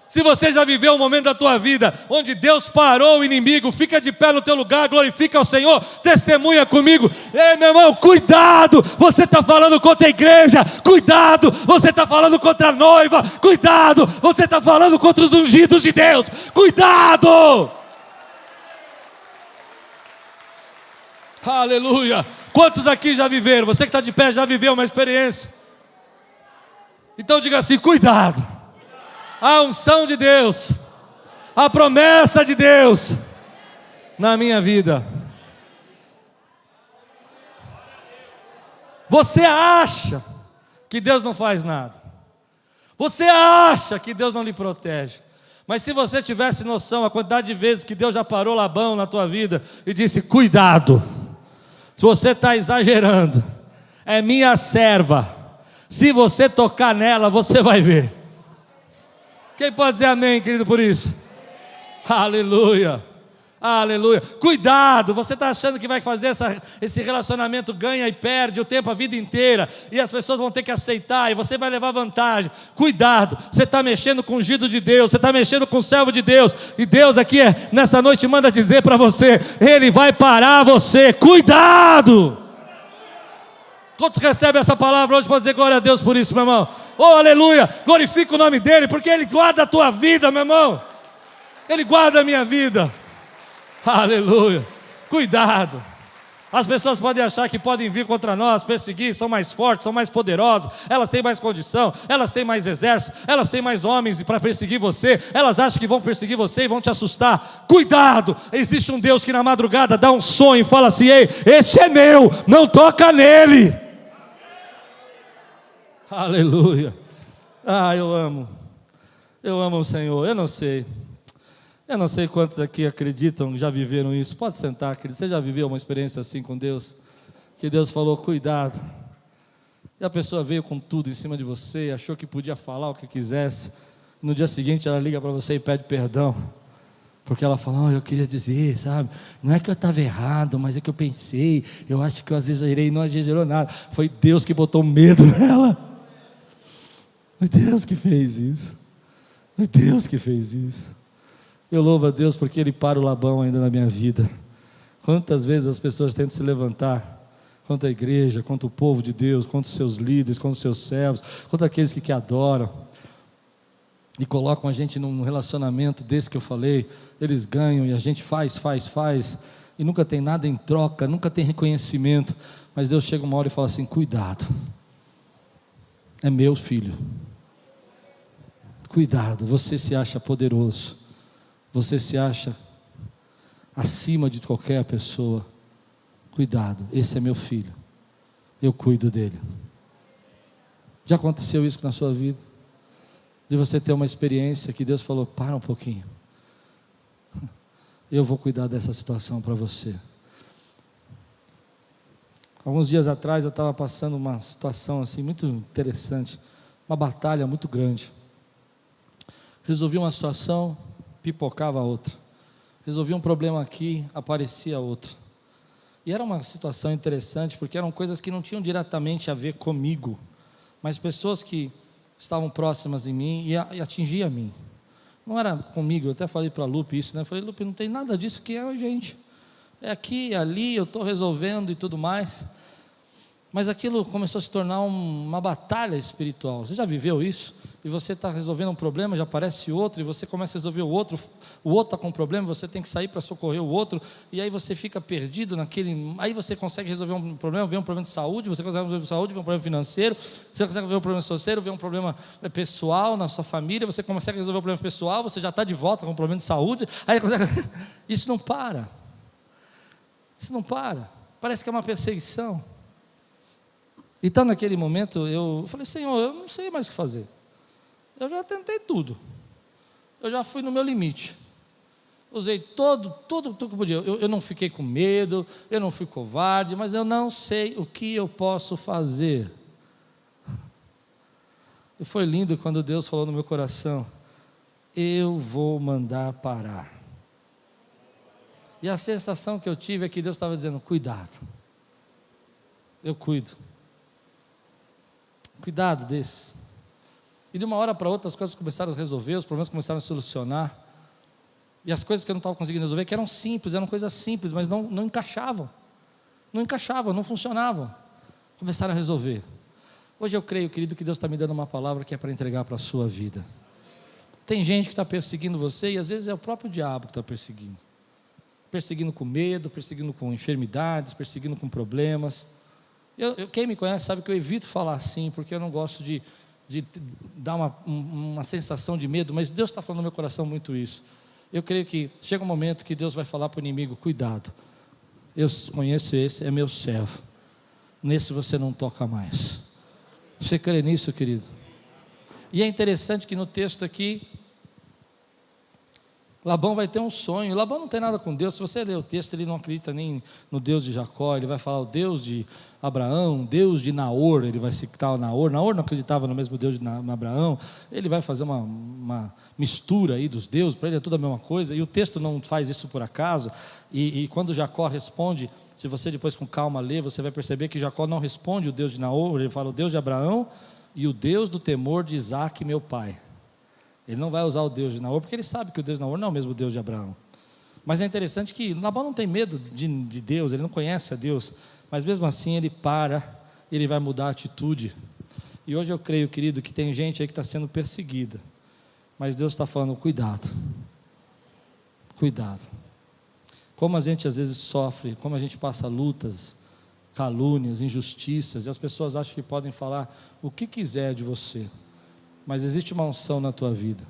Se você já viveu um momento da tua vida onde Deus parou o inimigo, fica de pé no teu lugar, glorifica ao Senhor, testemunha comigo. Ei, meu irmão, cuidado, você está falando contra a igreja, cuidado, você está falando contra a noiva, cuidado, você está falando contra os ungidos de Deus, cuidado! Aleluia! Quantos aqui já viveram? Você que está de pé já viveu uma experiência? Então diga assim: cuidado! A unção de Deus, a promessa de Deus na minha vida. Você acha que Deus não faz nada, você acha que Deus não lhe protege, mas se você tivesse noção a quantidade de vezes que Deus já parou Labão na tua vida e disse: cuidado, se você está exagerando, é minha serva, se você tocar nela você vai ver. Quem pode dizer amém, querido, por isso? Aleluia, aleluia. Cuidado, você está achando que vai fazer esse relacionamento ganha e perde o tempo a vida inteira, e as pessoas vão ter que aceitar, e você vai levar vantagem. Cuidado, você está mexendo com o ungido de Deus, você está mexendo com o servo de Deus, e Deus aqui nessa noite manda dizer para você: Ele vai parar você, cuidado! Quantos recebem essa palavra hoje? Pode dizer glória a Deus por isso, meu irmão. Oh, aleluia, glorifica o nome dEle, porque Ele guarda a tua vida, meu irmão. Ele guarda a minha vida. Aleluia, cuidado. As pessoas podem achar que podem vir contra nós, perseguir, são mais fortes, são mais poderosas, elas têm mais condição, elas têm mais exército, elas têm mais homens para perseguir você, elas acham que vão perseguir você e vão te assustar. Cuidado, existe um Deus que na madrugada dá um sonho e fala assim: ei, esse é meu, não toca nele. Aleluia. Ah, eu amo o Senhor. Eu não sei quantos aqui acreditam, já viveram isso. Pode sentar, querido. Você já viveu uma experiência assim com Deus? Que Deus falou: cuidado, e a pessoa veio com tudo em cima de você, achou que podia falar o que quisesse, no dia seguinte ela liga para você e pede perdão, porque ela fala: oh, eu queria dizer, sabe, não é que eu estava errado, mas é que eu pensei, eu acho que eu exagerei. Não exagerou nada, foi Deus que botou medo nela. Foi Deus que fez isso. Foi Deus que fez isso. Eu louvo a Deus porque Ele para o Labão ainda na minha vida. Quantas vezes as pessoas tentam se levantar contra a igreja, contra o povo de Deus, contra os seus líderes, contra os seus servos, contra aqueles que adoram, e colocam a gente num relacionamento desse que eu falei. Eles ganham e a gente faz, e nunca tem nada em troca, nunca tem reconhecimento. Mas Deus chega uma hora e fala assim: cuidado, é meu filho. Cuidado, você se acha poderoso, você se acha acima de qualquer pessoa. Cuidado, esse é meu filho, eu cuido dele. Já aconteceu isso na sua vida? De você ter uma experiência que Deus falou: para um pouquinho, eu vou cuidar dessa situação para você. Alguns dias atrás eu estava passando uma situação assim muito interessante, uma batalha muito grande. Resolvi uma situação, pipocava outra. Resolvi um problema aqui, aparecia outro. E era uma situação interessante, porque eram coisas que não tinham diretamente a ver comigo, mas pessoas que estavam próximas em mim e atingiam a mim. Não era comigo. Eu até falei para a Lupe isso, né? Eu falei: Lupe, não tem nada disso que é a gente. É aqui, ali, eu estou resolvendo e tudo mais. Mas aquilo começou a se tornar uma batalha espiritual. Você já viveu isso? E você está resolvendo um problema, já aparece outro, e você começa a resolver o outro está com um problema, você tem que sair para socorrer o outro, e aí você fica perdido naquele. Aí você consegue resolver um problema, vem um problema de saúde, você consegue resolver um problema de saúde, vem um problema financeiro, você consegue resolver um problema financeiro, vem um problema pessoal na sua família, você consegue resolver um problema pessoal, você já está de volta com um problema de saúde, aí consegue... Isso não para. Isso não para. Parece que é uma perseguição. Então naquele momento eu falei: Senhor, eu não sei mais o que fazer. Eu já tentei tudo. Eu já fui no meu limite. Usei tudo que eu podia. Eu não fiquei com medo, eu não fui covarde, mas eu não sei o que eu posso fazer. E foi lindo quando Deus falou no meu coração: eu vou mandar parar. E a sensação que eu tive é que Deus estava dizendo: cuidado, eu cuido. Cuidado desse. E de uma hora para outra as coisas começaram a resolver, os problemas começaram a solucionar. E as coisas que eu não estava conseguindo resolver, que eram simples, eram coisas simples, mas não encaixavam. Não encaixavam, não funcionavam. Começaram a resolver. Hoje eu creio, querido, que Deus está me dando uma palavra que é para entregar para a sua vida. Tem gente que está perseguindo você e às vezes é o próprio diabo que está perseguindo. Perseguindo com medo, perseguindo com enfermidades, perseguindo com problemas. Quem me conhece sabe que eu evito falar assim, porque eu não gosto de dar uma sensação de medo, mas Deus está falando no meu coração muito isso. Eu creio que chega um momento que Deus vai falar para o inimigo: cuidado, eu conheço esse, é meu servo, nesse você não toca mais. Você crê nisso, querido? E é interessante que no texto aqui, Labão vai ter um sonho. Labão não tem nada com Deus. Se você ler o texto, ele não acredita nem no Deus de Jacó. Ele vai falar o Deus de Abraão, Deus de Naor. Ele vai citar o Naor. Naor não acreditava no mesmo Deus de Abraão. Ele vai fazer uma mistura aí dos deuses. Para ele é tudo a mesma coisa. E o texto não faz isso por acaso. E quando Jacó responde, se você depois com calma ler, você vai perceber que Jacó não responde o Deus de Naor. Ele fala o Deus de Abraão e o Deus do temor de Isaque, meu pai. Ele não vai usar o Deus de Naor, porque ele sabe que o Deus de Naor não é o mesmo Deus de Abraão. Mas é interessante que Labão não tem medo de Deus, ele não conhece a Deus, mas mesmo assim ele ele vai mudar a atitude. E hoje eu creio, querido, que tem gente aí que está sendo perseguida, mas Deus está falando: cuidado, cuidado. Como a gente às vezes sofre, como a gente passa lutas, calúnias, injustiças, e as pessoas acham que podem falar o que quiser de você, mas existe uma unção na tua vida.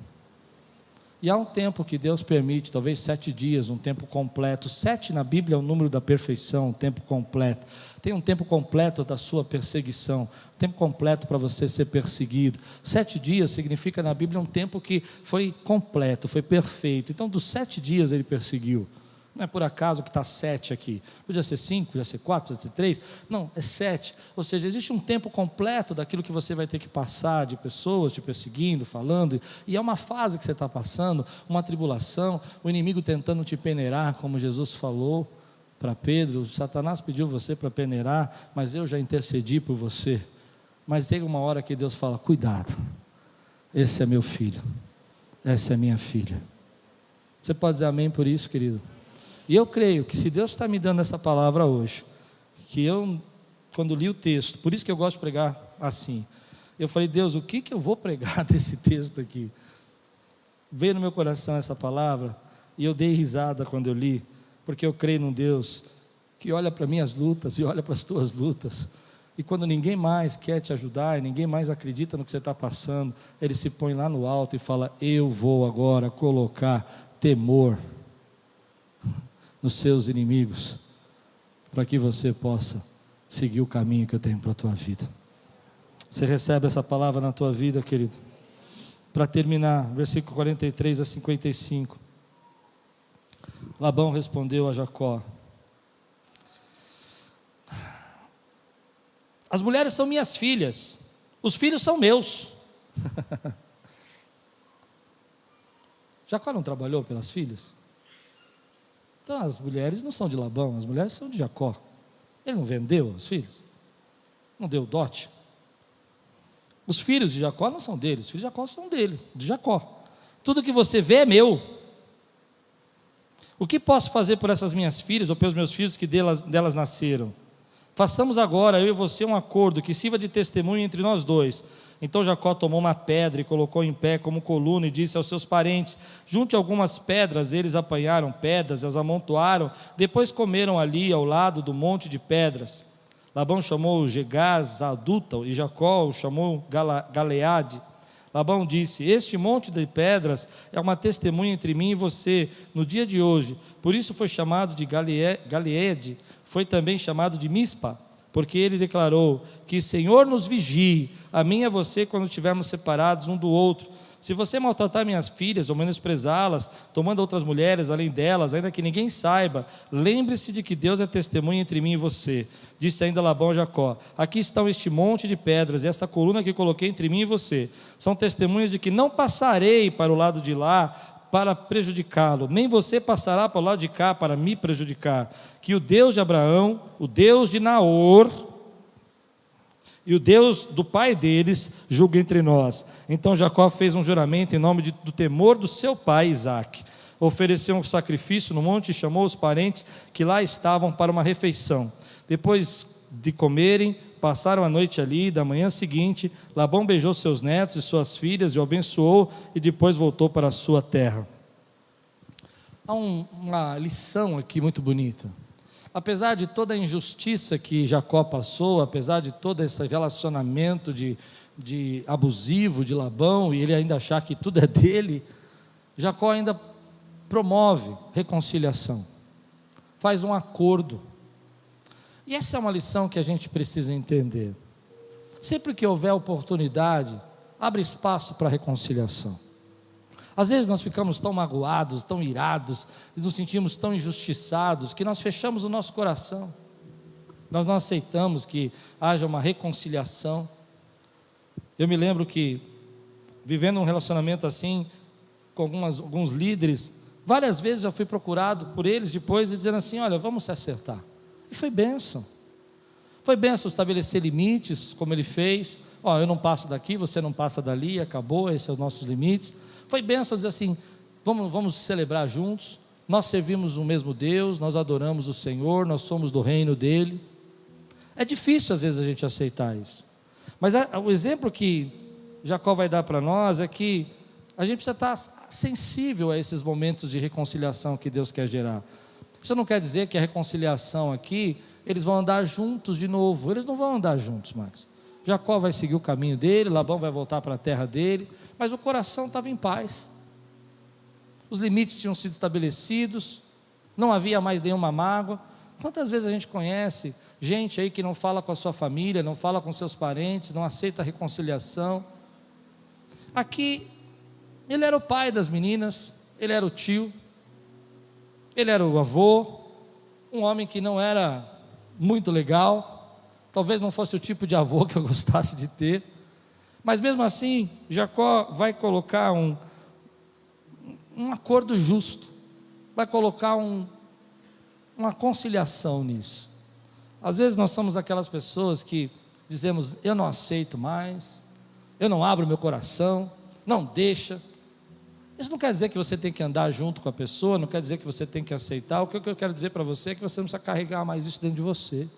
E há um tempo que Deus permite, talvez 7 dias, um tempo completo. 7 na Bíblia é o número da perfeição, um tempo completo. Tem um tempo completo da sua perseguição, um tempo completo para você ser perseguido. 7 dias significa na Bíblia um tempo que foi completo, foi perfeito. Então dos 7 dias ele perseguiu. Não é por acaso que está 7 aqui. Podia ser 5, podia ser 4, podia ser 3. Não, é 7. Ou seja, existe um tempo completo daquilo que você vai ter que passar, de pessoas te perseguindo, falando. E é uma fase que você está passando, uma tribulação, o inimigo tentando te peneirar, como Jesus falou para Pedro. Satanás pediu você para peneirar, mas eu já intercedi por você. Mas tem uma hora que Deus fala: cuidado, esse é meu filho, essa é minha filha. Você pode dizer amém por isso, querido? E eu creio que se Deus está me dando essa palavra hoje, que eu, quando li o texto, por isso que eu gosto de pregar assim, eu falei: Deus, o que eu vou pregar desse texto aqui? Veio no meu coração essa palavra, e eu dei risada quando eu li, porque eu creio num Deus que olha para minhas lutas e olha para as tuas lutas, e quando ninguém mais quer te ajudar, e ninguém mais acredita no que você está passando, Ele se põe lá no alto e fala: eu vou agora colocar temor nos seus inimigos, para que você possa seguir o caminho que eu tenho para a tua vida. Você recebe essa palavra na tua vida, querido? Para terminar, versículo 43 a 55. Labão respondeu a Jacó: as mulheres são minhas filhas, os filhos são meus. Jacó não trabalhou pelas filhas? Então as mulheres não são de Labão, as mulheres são de Jacó. Ele não vendeu os filhos? Não deu dote? Os filhos de Jacó não são dele, os filhos de Jacó são dele, de Jacó. Tudo que você vê é meu. O que posso fazer por essas minhas filhas, ou pelos meus filhos que delas nasceram? Façamos agora, eu e você, um acordo que sirva de testemunho entre nós dois. Então Jacó tomou uma pedra e colocou em pé como coluna e disse aos seus parentes: junte algumas pedras. Eles apanharam pedras, as amontoaram, depois comeram ali ao lado do monte de pedras. Labão chamou Gegaz adulta e Jacó o chamou Galeade. Labão disse: este monte de pedras é uma testemunha entre mim e você no dia de hoje. Por isso foi chamado de Galeade, foi também chamado de Mispa, porque ele declarou: que o Senhor nos vigie, a mim e a você, quando estivermos separados um do outro, se você maltratar minhas filhas ou menosprezá-las, tomando outras mulheres além delas, ainda que ninguém saiba, lembre-se de que Deus é testemunha entre mim e você. Disse ainda Labão a Jacó: aqui estão este monte de pedras e esta coluna que coloquei entre mim e você. São testemunhas de que não passarei para o lado de lá para prejudicá-lo, nem você passará para o lado de cá para me prejudicar. Que o Deus de Abraão, o Deus de Naor e o Deus do pai deles julgue entre nós. Então Jacó fez um juramento em nome do temor do seu pai Isaque. Ofereceu um sacrifício no monte e chamou os parentes que lá estavam para uma refeição. Depois de comerem, passaram a noite ali. Da manhã seguinte, Labão beijou seus netos e suas filhas e o abençoou, e depois voltou para a sua terra. Há uma lição aqui muito bonita. Apesar de toda a injustiça que Jacó passou, apesar de todo esse relacionamento de abusivo de Labão, e ele ainda achar que tudo é dele, Jacó ainda promove reconciliação, faz um acordo. E essa é uma lição que a gente precisa entender. Sempre que houver oportunidade, abre espaço para reconciliação. Às vezes nós ficamos tão magoados, tão irados, e nos sentimos tão injustiçados, que nós fechamos o nosso coração. Nós não aceitamos que haja uma reconciliação. Eu me lembro que, vivendo um relacionamento assim, com alguns líderes, várias vezes eu fui procurado por eles depois e dizendo assim: olha, vamos se acertar. E foi bênção. Foi bênção estabelecer limites, como ele fez. Ó, eu não passo daqui, você não passa dali, acabou, esses são os nossos limites. Foi bênção dizer assim: vamos celebrar juntos, nós servimos o mesmo Deus, nós adoramos o Senhor, nós somos do reino dele. É difícil às vezes a gente aceitar isso, mas o exemplo que Jacó vai dar para nós é que a gente precisa estar sensível a esses momentos de reconciliação que Deus quer gerar. Isso não quer dizer que a reconciliação aqui, eles vão andar juntos de novo. Eles não vão andar juntos mais. Jacó vai seguir o caminho dele, Labão vai voltar para a terra dele, mas o coração estava em paz. Os limites tinham sido estabelecidos, não havia mais nenhuma mágoa. Quantas vezes a gente conhece gente aí que não fala com a sua família, não fala com seus parentes, não aceita a reconciliação? Aqui, ele era o pai das meninas, ele era o tio, ele era o avô, um homem que não era muito legal, talvez não fosse o tipo de avô que eu gostasse de ter, mas mesmo assim, Jacó vai colocar um acordo justo, vai colocar uma conciliação nisso. Às vezes nós somos aquelas pessoas que dizemos: eu não aceito mais, eu não abro meu coração, não deixa. Isso não quer dizer que você tem que andar junto com a pessoa, não quer dizer que você tem que aceitar. O que eu quero dizer para você é que você não precisa carregar mais isso dentro de você.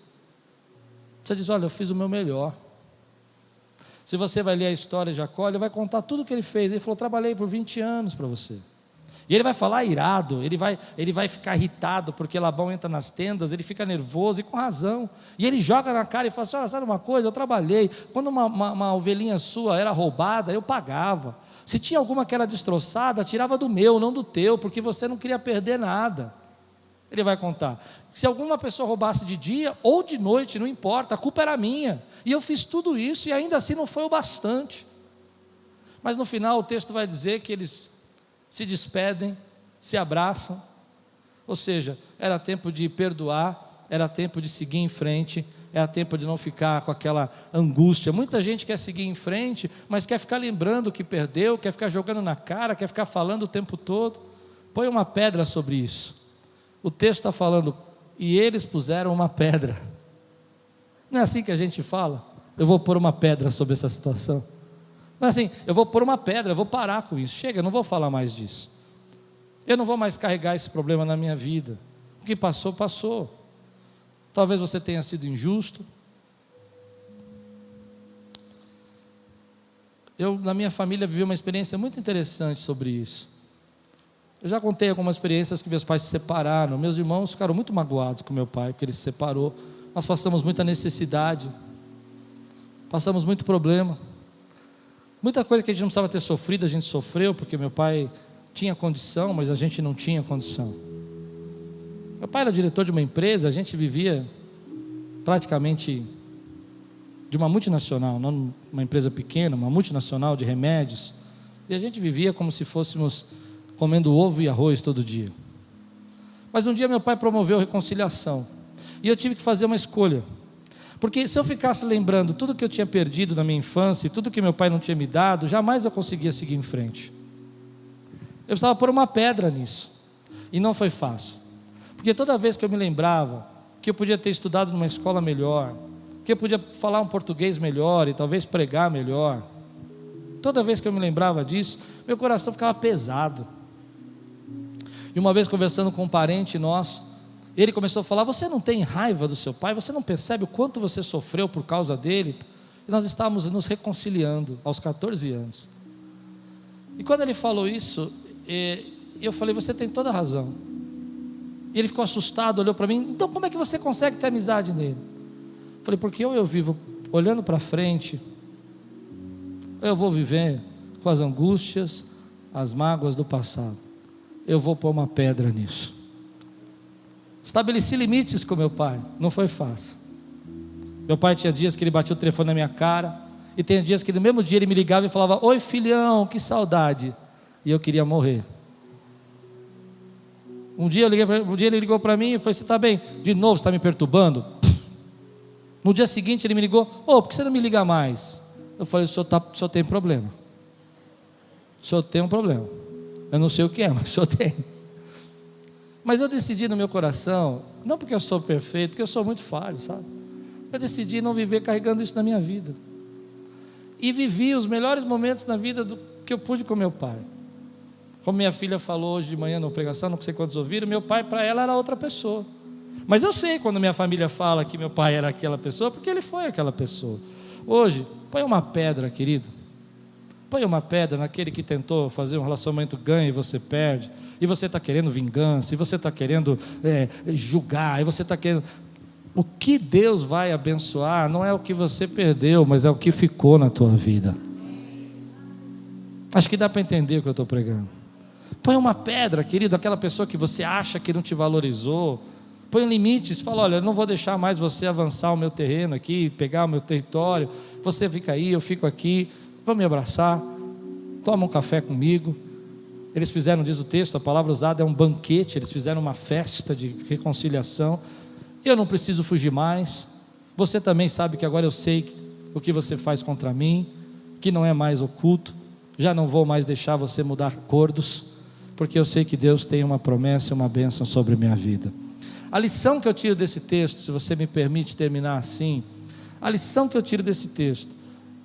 Você diz: olha, eu fiz o meu melhor. Se você vai ler a história de Jacó, ele vai contar tudo o que ele fez. Ele falou: trabalhei por 20 anos para você. E ele vai falar irado, ele vai ficar irritado, porque Labão entra nas tendas, ele fica nervoso, e com razão. E ele joga na cara e fala assim: olha, sabe uma coisa, eu trabalhei, quando uma ovelhinha sua era roubada, eu pagava. Se tinha alguma que era destroçada, tirava do meu, não do teu, porque você não queria perder nada. Ele vai contar: se alguma pessoa roubasse de dia ou de noite, não importa, a culpa era minha, e eu fiz tudo isso, e ainda assim não foi o bastante. Mas no final o texto vai dizer que eles se despedem, se abraçam, ou seja, era tempo de perdoar, era tempo de seguir em frente, era tempo de não ficar com aquela angústia. Muita gente quer seguir em frente, mas quer ficar lembrando que perdeu, quer ficar jogando na cara, quer ficar falando o tempo todo. Põe uma pedra sobre isso. O texto está falando: e eles puseram uma pedra. Não é assim que a gente fala? Eu vou pôr uma pedra sobre essa situação. Não é assim: eu vou pôr uma pedra, eu vou parar com isso. Chega, eu não vou falar mais disso. Eu não vou mais carregar esse problema na minha vida. O que passou, passou. Talvez você tenha sido injusto. Eu, na minha família, vivi uma experiência muito interessante sobre isso. Eu já contei algumas experiências que meus pais se separaram. Meus irmãos ficaram muito magoados com meu pai, porque ele se separou. Nós passamos muita necessidade, passamos muito problema. Muita coisa que a gente não precisava ter sofrido, a gente sofreu, porque meu pai tinha condição, mas a gente não tinha condição. Meu pai era diretor de uma empresa, a gente vivia praticamente de uma multinacional, não uma empresa pequena, uma multinacional de remédios. E a gente vivia como se fôssemos comendo ovo e arroz todo dia. Mas um dia meu pai promoveu reconciliação, e eu tive que fazer uma escolha, porque se eu ficasse lembrando tudo que eu tinha perdido na minha infância, e tudo que meu pai não tinha me dado, jamais eu conseguia seguir em frente. Eu precisava pôr uma pedra nisso, e não foi fácil, porque toda vez que eu me lembrava que eu podia ter estudado numa escola melhor, que eu podia falar um português melhor e talvez pregar melhor, toda vez que eu me lembrava disso, meu coração ficava pesado. E uma vez conversando com um parente nosso, ele começou a falar: você não tem raiva do seu pai? Você não percebe o quanto você sofreu por causa dele? E nós estávamos nos reconciliando aos 14 anos. E quando ele falou isso, eu falei: você tem toda a razão. E ele ficou assustado, olhou para mim: então como é que você consegue ter amizade nele? Eu falei: porque ou eu vivo olhando para frente, ou eu vou viver com as angústias, as mágoas do passado. Eu vou pôr uma pedra nisso. Estabeleci limites com meu pai, não foi fácil. Meu pai tinha dias que ele batia o telefone na minha cara, e tem dias que no mesmo dia ele me ligava e falava: oi filhão, que saudade. E eu queria morrer. Um dia ele ligou para mim e falou: você está bem? De novo, você está me perturbando? No dia seguinte ele me ligou: por que você não me liga mais? Eu falei: o senhor tem problema. O senhor tem um problema. Eu não sei o que é, mas o senhor tem. Mas eu decidi no meu coração, não porque eu sou perfeito, porque eu sou muito falho, sabe? Eu decidi não viver carregando isso na minha vida. E vivi os melhores momentos na vida que eu pude com meu pai. Como minha filha falou hoje de manhã na pregação, não sei quantos ouviram, meu pai para ela era outra pessoa. Mas eu sei quando minha família fala que meu pai era aquela pessoa, porque ele foi aquela pessoa. Hoje, põe uma pedra, querido. Põe uma pedra naquele que tentou fazer um relacionamento ganha e você perde, e você está querendo vingança, e você está querendo julgar, e você está querendo... O que Deus vai abençoar não é o que você perdeu, mas é o que ficou na tua vida. Acho que dá para entender o que eu estou pregando. Põe uma pedra, querido, aquela pessoa que você acha que não te valorizou. Põe limites, fala: olha, eu não vou deixar mais você avançar o meu terreno aqui, pegar o meu território, você fica aí, eu fico aqui. Vamos me abraçar, toma um café comigo. Eles fizeram, diz o texto, a palavra usada é um banquete, eles fizeram uma festa de reconciliação. Eu não preciso fugir mais, você também sabe que agora eu sei o que você faz contra mim, que não é mais oculto, já não vou mais deixar você mudar acordos, porque eu sei que Deus tem uma promessa e uma bênção sobre a minha vida. A lição que eu tiro desse texto, se você me permite terminar assim, a lição que eu tiro desse texto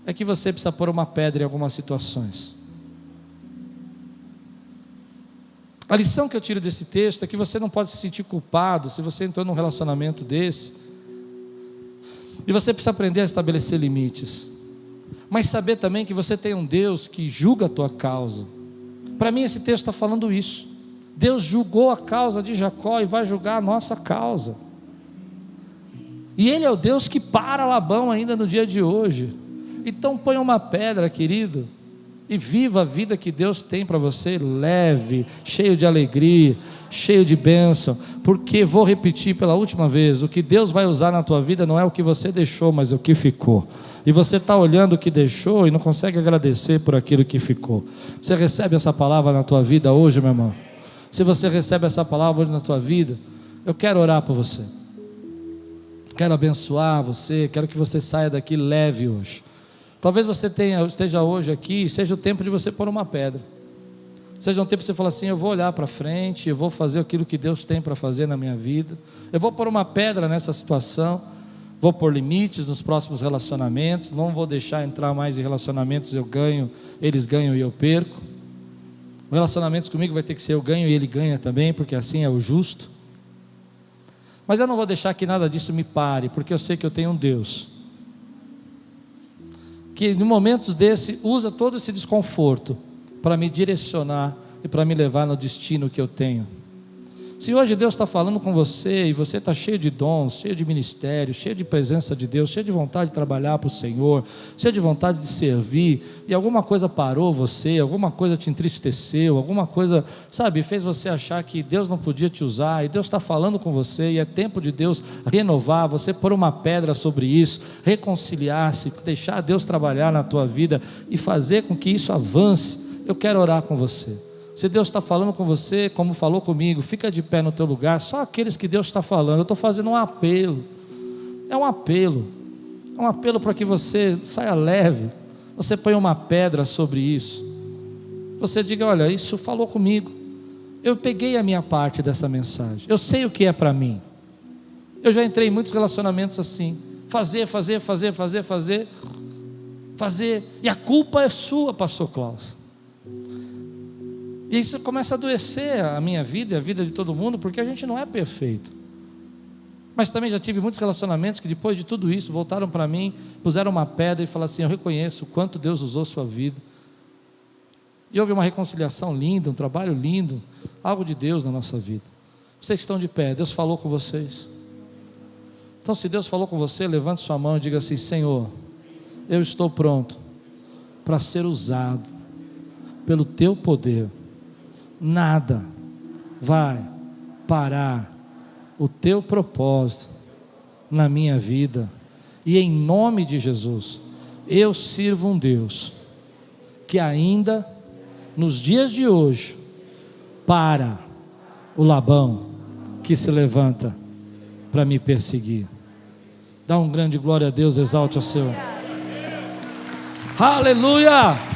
é que você precisa pôr uma pedra em algumas situações. A lição que eu tiro desse texto é que você não pode se sentir culpado se você entrou num relacionamento desse, e você precisa aprender a estabelecer limites, mas saber também que você tem um Deus que julga a tua causa. Para mim esse texto está falando isso. Deus julgou a causa de Jacó e vai julgar a nossa causa, e Ele é o Deus que para Labão ainda no dia de hoje. Então põe uma pedra, querido, e viva a vida que Deus tem para você, leve, cheio de alegria, cheio de bênção, porque, vou repetir pela última vez, o que Deus vai usar na tua vida não é o que você deixou, mas o que ficou. E você está olhando o que deixou e não consegue agradecer por aquilo que ficou. Você recebe essa palavra na tua vida hoje, meu irmão? Se você recebe essa palavra hoje na tua vida, eu quero orar por você, quero abençoar você, quero que você saia daqui leve hoje. Talvez você esteja hoje aqui, seja o tempo de você pôr uma pedra, seja um tempo de você falar assim: eu vou olhar para frente, eu vou fazer aquilo que Deus tem para fazer na minha vida, eu vou pôr uma pedra nessa situação, vou pôr limites nos próximos relacionamentos, não vou deixar entrar mais em relacionamentos, eu ganho, eles ganham e eu perco. Relacionamentos comigo vai ter que ser eu ganho e ele ganha também, porque assim é o justo. Mas eu não vou deixar que nada disso me pare, porque eu sei que eu tenho um Deus que em momentos desse usa todo esse desconforto para me direcionar e para me levar no destino que eu tenho. Se hoje Deus está falando com você e você está cheio de dons, cheio de ministério, cheio de presença de Deus, cheio de vontade de trabalhar para o Senhor, cheio de vontade de servir, e alguma coisa parou você, alguma coisa te entristeceu, alguma coisa, sabe, fez você achar que Deus não podia te usar, e Deus está falando com você, e é tempo de Deus renovar, você pôr uma pedra sobre isso, reconciliar-se, deixar Deus trabalhar na tua vida e fazer com que isso avance eu quero orar com você. Se Deus está falando com você, como falou comigo, fica de pé no teu lugar. Só aqueles que Deus está falando. Eu estou fazendo um apelo. É um apelo para que você saia leve. Você põe uma pedra sobre isso. Você diga: olha, isso falou comigo. Eu peguei a minha parte dessa mensagem. Eu sei o que é para mim. Eu já entrei em muitos relacionamentos assim. Fazer. E a culpa é sua, pastor Klaus. E isso começa a adoecer a minha vida e a vida de todo mundo, porque a gente não é perfeito. Mas também já tive muitos relacionamentos que depois de tudo isso voltaram para mim, puseram uma pedra e falaram assim: eu reconheço o quanto Deus usou sua vida. E houve uma reconciliação linda, um trabalho lindo, algo de Deus na nossa vida. Vocês que estão de pé, Deus falou com vocês. Então, se Deus falou com você, levante sua mão e diga assim: Senhor, eu estou pronto para ser usado pelo teu poder. Nada vai parar o teu propósito na minha vida. E em nome de Jesus, eu sirvo um Deus que ainda nos dias de hoje para o Labão que se levanta para me perseguir. Dá um grande glória a Deus, exalte o seu. Aleluia!